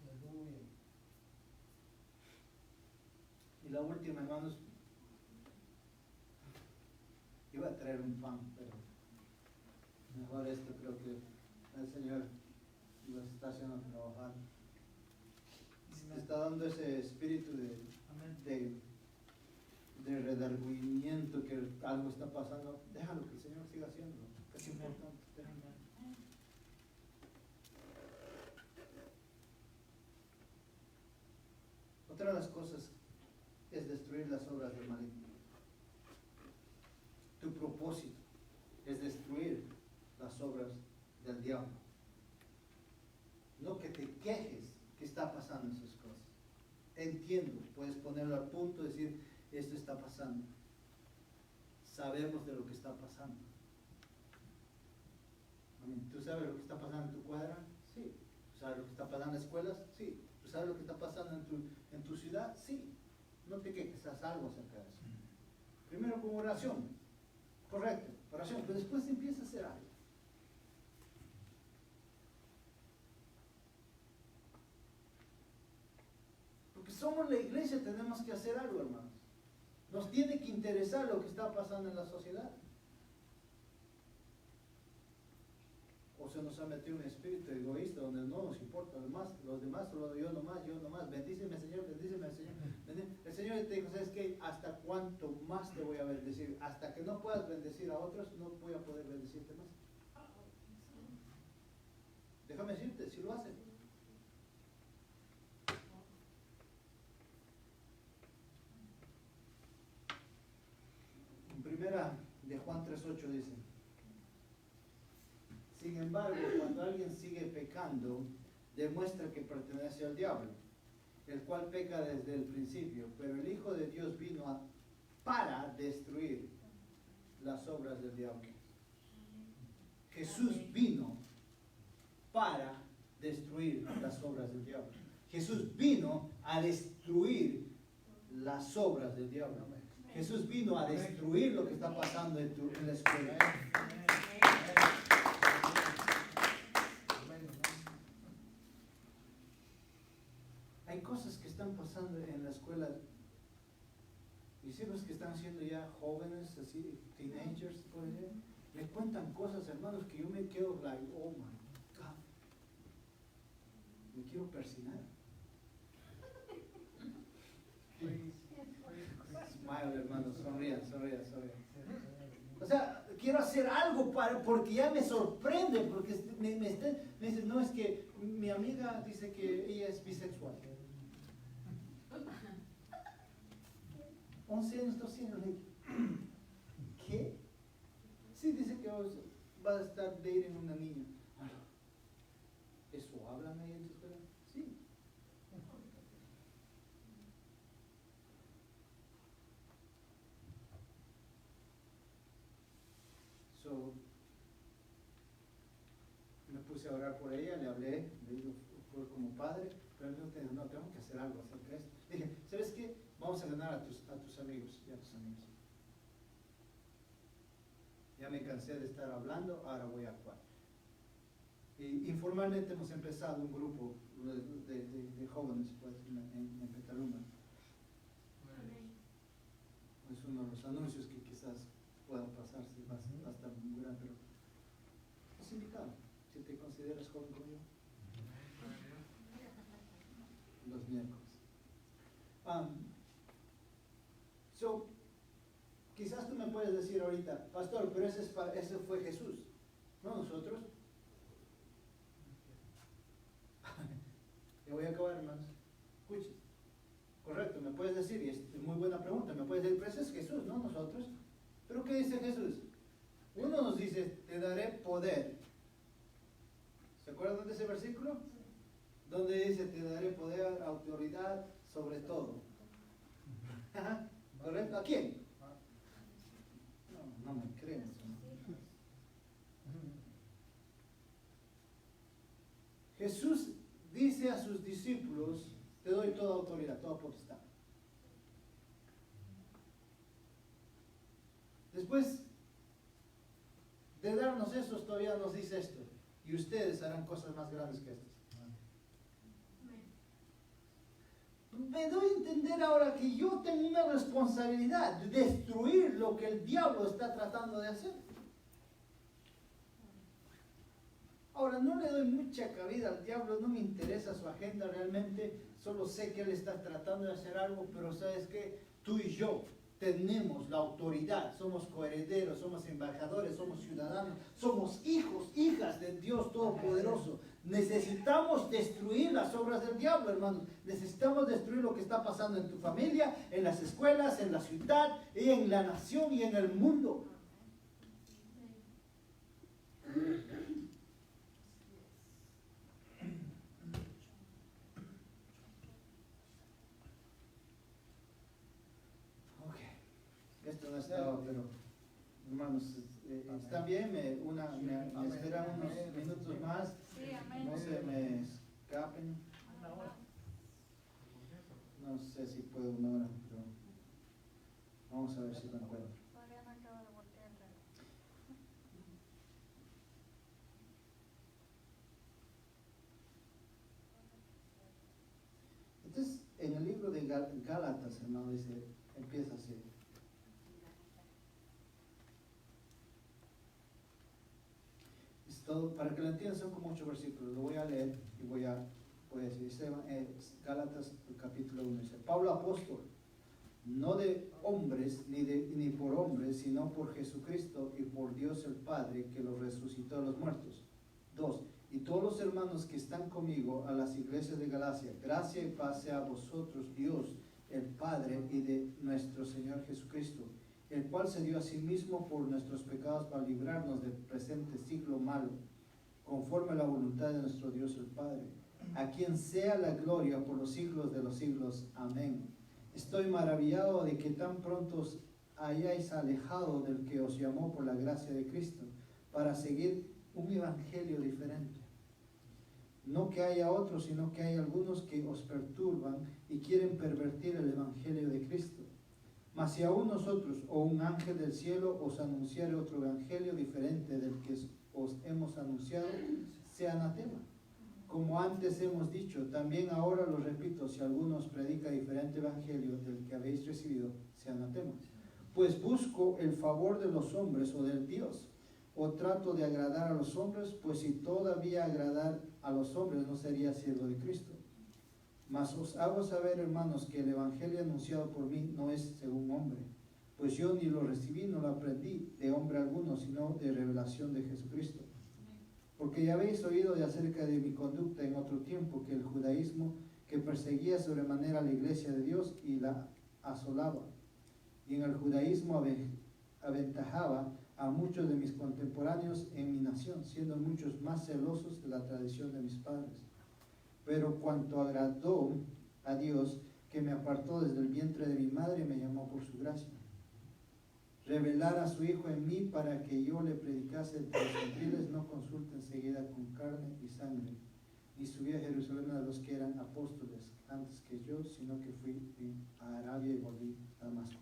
[SPEAKER 1] Aleluya. Y la última, hermanos, iba a traer un pan, pero mejor esto, creo que el Señor nos está haciendo trabajar. Te está dando ese espíritu de redargüimiento, que algo está pasando. Déjalo que el Señor siga haciendo. Es importante. Déjalo. Otra de las cosas es destruir las obras del maligno. Tu propósito es destruir las obras del diablo. No que te quejes que está pasando esas cosas. Entiendo, puedes ponerlo al punto y decir, esto está pasando. Sabemos de lo que está pasando. ¿Tú sabes lo que está pasando en tu cuadra? Sí. ¿Tú sabes lo que está pasando en las escuelas? Sí. ¿Tú sabes lo que está pasando en tu ciudad? Sí. No te quejes, haz algo acerca de eso. Primero con oración. Correcto, oración, pero después empieza a hacer algo. Porque somos la iglesia, tenemos que hacer algo, hermanos. Nos tiene que interesar lo que está pasando en la sociedad. O se nos ha metido un espíritu egoísta donde no nos importa los demás, solo yo nomás. Bendíceme, Señor, bendíceme, Señor. El Señor te dijo, ¿sabes qué? ¿Hasta cuánto más te voy a bendecir? Hasta que no puedas bendecir a otros, no voy a poder bendecirte más. Déjame decirte, si lo hace. En primera de Juan 3:8 dice, sin embargo, cuando alguien sigue pecando, demuestra que pertenece al diablo, el cual peca desde el principio, pero el Hijo de Dios vino para destruir las obras del diablo. Jesús vino para destruir las obras del diablo. Jesús vino a destruir las obras del diablo. Jesús vino a destruir lo que está pasando en la escuela. hay cosas que están pasando en la escuela. Mis hijos que están siendo ya jóvenes, así, teenagers, por ejemplo, me cuentan cosas, hermanos, que yo me quedo like, oh my God. Me quiero persinar. Smile, hermanos, sonrían. O sea, quiero hacer algo porque ya me sorprende, porque me dicen, no, es que mi amiga dice que ella es bisexual. 11 años, 12 años, ¿qué? Sí, dice que va a estar dating una niña. ¿Eso hablan ahí en tu escuela? Sí. Me puse a orar por ella, le hablé, le digo, fue como padre, pero no, tengo que hacer algo acerca de esto. Dije, ¿sabes qué? Vamos a ganar a tus amigos y a tus amigas. Ya me cansé de estar hablando, ahora voy a actuar. Y informalmente hemos empezado un grupo de jóvenes pues, en Petaluma. Es uno de los anuncios que quizás puedan pasarse, va a estar muy grande, pero es invitado, si te consideras joven como yo. Los miércoles. Quizás tú me puedes decir ahorita, pastor, pero ese fue Jesús, no nosotros. Ya voy a acabar, hermanos. Escuchen. Correcto, me puedes decir, y es muy buena pregunta, me puedes decir, pero ese es Jesús, no nosotros. ¿Pero qué dice Jesús? Uno nos dice, te daré poder. ¿Se acuerdan de ese versículo? Donde dice, te daré poder, autoridad sobre todo. ¿Correcto? ¿A quién? No me creen. Jesús dice a sus discípulos, te doy toda autoridad, toda potestad. Después de darnos eso, todavía nos dice esto, y ustedes harán cosas más grandes que estas. Me doy a entender ahora que yo tengo una responsabilidad de destruir lo que el diablo está tratando de hacer. Ahora, no le doy mucha cabida al diablo, no me interesa su agenda realmente, solo sé que él está tratando de hacer algo, pero ¿sabes qué? Tú y yo tenemos la autoridad, somos coherederos, somos embajadores, somos ciudadanos, somos hijos, hijas del Dios Todopoderoso. Necesitamos destruir las obras del diablo, hermanos. Necesitamos destruir lo que está pasando en tu familia, en las escuelas, en la ciudad, y en la nación y en el mundo. Esto no estaba, pero hermanos, ¿están bien? ¿Me esperan unos minutos más?
[SPEAKER 3] Sí, amén.
[SPEAKER 1] No se me escapen. No sé si puedo una hora, pero vamos a ver si lo encuentro.
[SPEAKER 3] Todavía no acabo de voltear.
[SPEAKER 1] Entonces, en el libro de Gálatas, hermano, dice, empieza así. Todo, para que lo entiendan, son como 8 versículos. Lo voy a leer y voy a decir. Gálatas capítulo 1 dice: Pablo apóstol, no de hombres ni por hombres, sino por Jesucristo y por Dios el Padre, que lo resucitó de los muertos. 2. Y todos los hermanos que están conmigo a las iglesias de Galacia, gracia y paz sea a vosotros, Dios el Padre y de nuestro Señor Jesucristo, el cual se dio a sí mismo por nuestros pecados para librarnos del presente siglo malo, conforme a la voluntad de nuestro Dios el Padre, a quien sea la gloria por los siglos de los siglos. Amén. Estoy maravillado de que tan pronto os hayáis alejado del que os llamó por la gracia de Cristo, para seguir un evangelio diferente. No que haya otros, sino que hay algunos que os perturban y quieren pervertir el evangelio de Cristo. Mas si aún nosotros o un ángel del cielo os anunciare otro evangelio diferente del que os hemos anunciado, sea anatema. Como antes hemos dicho, también ahora lo repito, esto, si alguno os predica diferente evangelio del que habéis recibido, sea anatema. Pues busco el favor de los hombres o del Dios, o trato de agradar a los hombres, pues si todavía agradar a los hombres no sería siervo de Cristo. Mas os hago saber, hermanos, que el evangelio anunciado por mí no es según hombre, pues yo ni lo recibí, no lo aprendí de hombre alguno, sino de revelación de Jesucristo. Porque ya habéis oído de acerca de mi conducta en otro tiempo, que el judaísmo que perseguía sobremanera la iglesia de Dios y la asolaba. Y en el judaísmo aventajaba a muchos de mis contemporáneos en mi nación, siendo muchos más celosos de la tradición de mis padres. Pero cuanto agradó a Dios, que me apartó desde el vientre de mi madre, me llamó por su gracia. Revelar a su Hijo en mí para que yo le predicase entre los gentiles, no consulta enseguida con carne y sangre, ni subí a Jerusalén a los que eran apóstoles antes que yo, sino que fui a Arabia y volví a Damasco.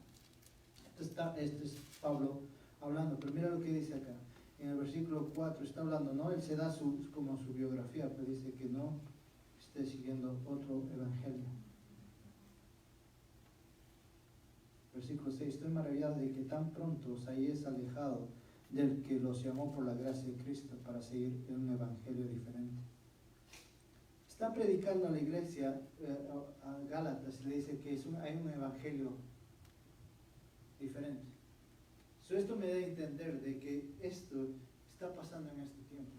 [SPEAKER 1] Este es Pablo hablando, pero mira lo que dice acá. En el versículo 4 está hablando, ¿no? Él se da como su biografía, pero dice que no esté siguiendo otro evangelio. Versículo 6, estoy maravillado de que tan pronto os hayáis alejado del que los llamó por la gracia de Cristo para seguir en un evangelio diferente. Está predicando a la iglesia, a Gálatas, le dice que hay un evangelio diferente. Esto me da a entender de que esto está pasando en este tiempo.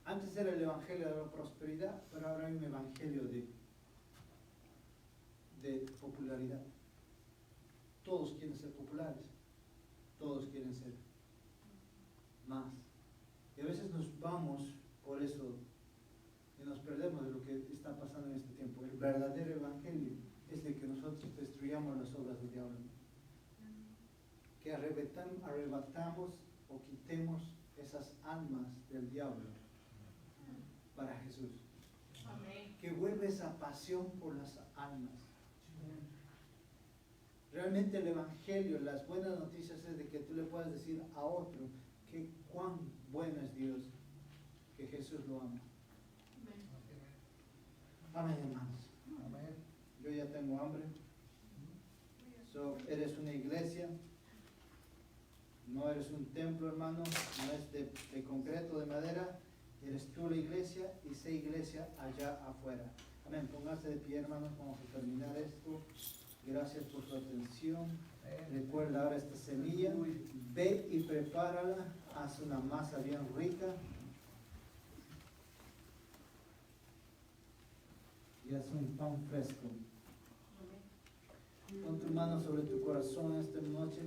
[SPEAKER 1] Antes era el evangelio de la prosperidad, pero ahora hay un evangelio de popularidad. Todos quieren ser populares, todos quieren ser más. Y a veces nos vamos por eso y nos perdemos de lo que está pasando en este tiempo. El verdadero evangelio es de que nosotros destruyamos las obras del diablo. Que arrebatamos o quitemos esas almas del diablo para Jesús.
[SPEAKER 3] Amén.
[SPEAKER 1] Que vuelva esa pasión por las almas. Realmente el evangelio, las buenas noticias es de que tú le puedas decir a otro que cuán bueno es Dios, que Jesús lo ama. Amén, hermanos.
[SPEAKER 2] Amén.
[SPEAKER 1] Yo ya tengo hambre. Eres una iglesia, no eres un templo, hermano, no es de concreto, de madera. Eres tú la iglesia y sé iglesia allá afuera. Amén. Pónganse de pie, hermanos, vamos a terminar esto. Gracias por su atención. Recuerda ahora esta semilla. Ve y prepárala. Haz una masa bien rica. Y haz un pan fresco. Pon tu mano sobre tu corazón esta noche.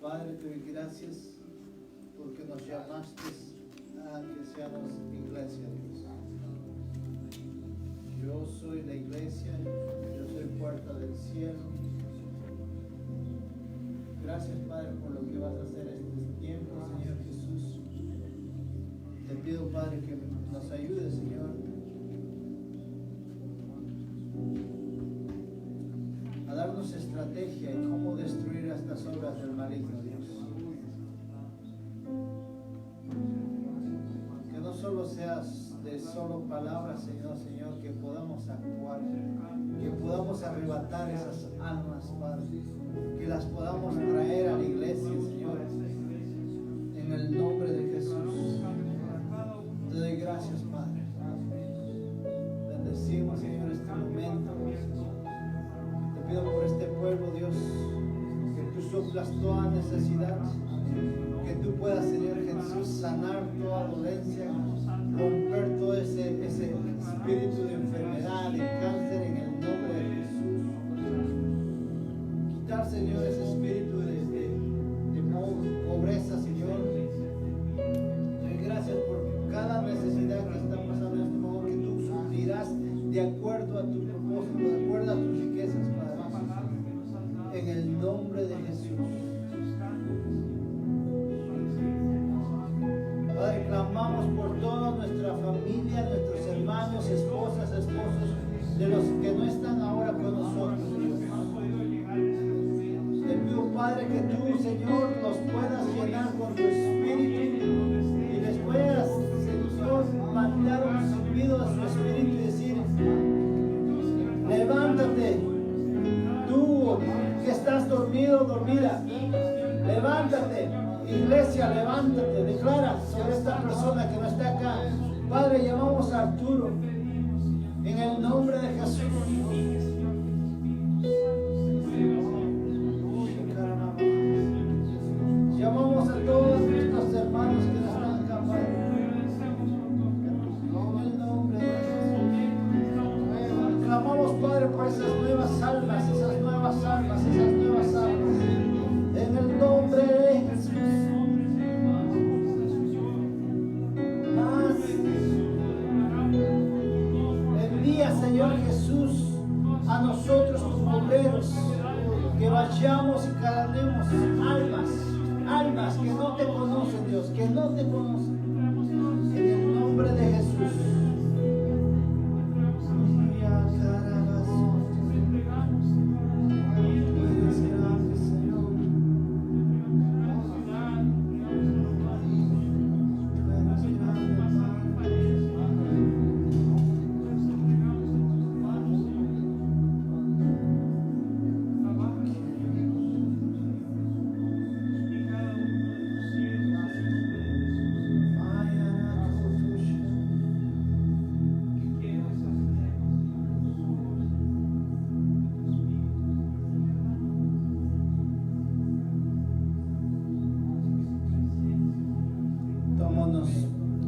[SPEAKER 1] Padre, te doy gracias porque nos llamaste a que seamos iglesia, Dios. Yo soy la iglesia, yo soy puerta del cielo. Gracias, Padre, por lo que vas a hacer este tiempo, Señor Jesús. Te pido, Padre, que nos ayudes, Señor, a darnos estrategia en cómo destruir estas obras del maligno, Dios. Que no solo seas de solo palabras, Señor, que podamos actuar, que podamos arrebatar esas almas, Padre, que las podamos traer a la iglesia, Señor, en el nombre de Jesús. Te doy gracias, Padre. Bendecimos, Señor, este momento. Te pido por este pueblo, Dios, que tú suplas toda necesidad, que tú puedas, Señor Jesús, sanar toda dolencia, romper todo ese espíritu de enfermedad, de cáncer en el nombre de Jesús. Quitar, Señor, ese espíritu de pobreza, Señor. Doy gracias por cada necesidad que está pasando en este momento, que tú suplirás de acuerdo a tu propósito, de acuerdo a tus riquezas, Padre. En el nombre de Jesús. Padre, clamamos por toda nuestra familia, nuestros hermanos, esposas, esposos, de los que no están ahora con nosotros, Dios. Te pido, Padre, que tú, Señor, los puedas llenar con tu espíritu y les puedas, Señor, mandar un silbido a su espíritu y decir: Mira, levántate, iglesia, levántate, declara sobre esta persona que no está acá. Padre, llamamos a Arturo en el nombre de Jesús. Llamamos a todos nuestros hermanos que no están acá, Padre. En el nombre de Jesús. Clamamos, Padre, por esas nuevas almas, esas nuevas almas, esas nuevas almas. En el nombre de Jesús. Envía, Señor Jesús, a nosotros tus obreros, que vayamos y ganemos almas que no te conocen, Dios, que no te conocen. En el nombre de Jesús.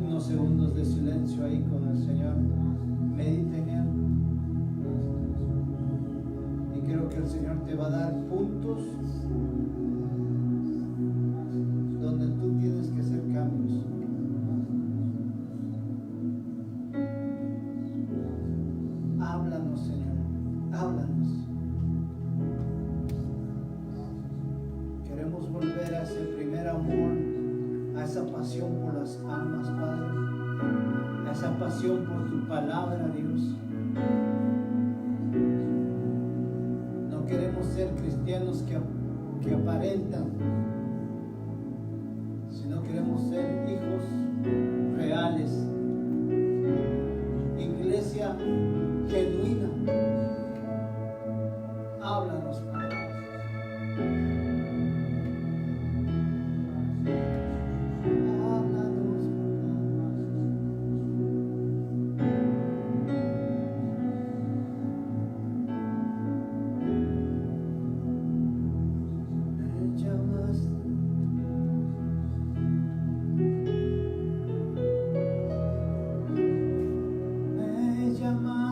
[SPEAKER 1] Unos segundos de silencio ahí con el Señor. Medita en Él. Y creo que el Señor te va a dar puntos donde tú tienes que hacer cambios. Háblanos, Señor. Háblanos. Queremos volver a ese primer amor, a esa pasión por las almas, Padre, a esa pasión por tu palabra, Dios. No queremos ser cristianos que aparentan, sino queremos ser hijos reales, iglesia genuina. Háblanos, Padre. Llamaste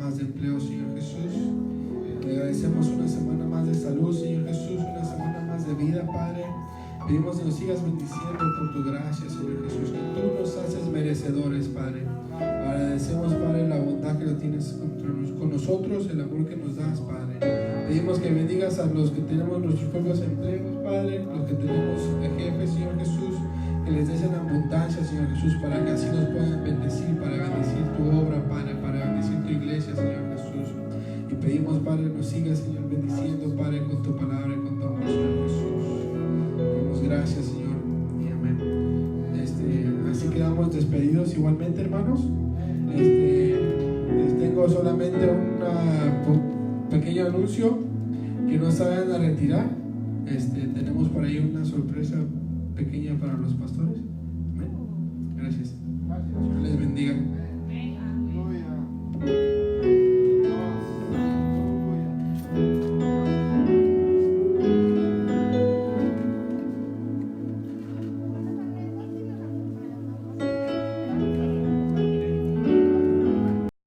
[SPEAKER 4] más de empleo, Señor Jesús. Le agradecemos una semana más de salud, Señor Jesús, una semana más de vida, Padre. Pedimos que nos sigas bendiciendo por tu gracia, Señor Jesús, que tú nos haces merecedores, Padre. Agradecemos, Padre, la bondad que lo tienes con nosotros, el amor que nos das, Padre. Pedimos que bendigas a los que tenemos nuestros propios empleos, Padre, los que tenemos jefes, Señor Jesús, que les des en abundancia, Señor Jesús, para que así nos puedan bendecir, para bendecir tu obra, Padre, para bendecir tu iglesia, Señor Jesús. Y pedimos, Padre, nos sigas, Señor, bendiciendo, Padre, con tu palabra y con tu amor, Señor Jesús. Damos gracias, Señor, y amén. Así quedamos despedidos igualmente, hermanos. Les tengo solamente un pequeño anuncio, que no se vayan a retirar. Tenemos por ahí una sorpresa pequeña para los pastores. Amén. Gracias. Dios les bendiga.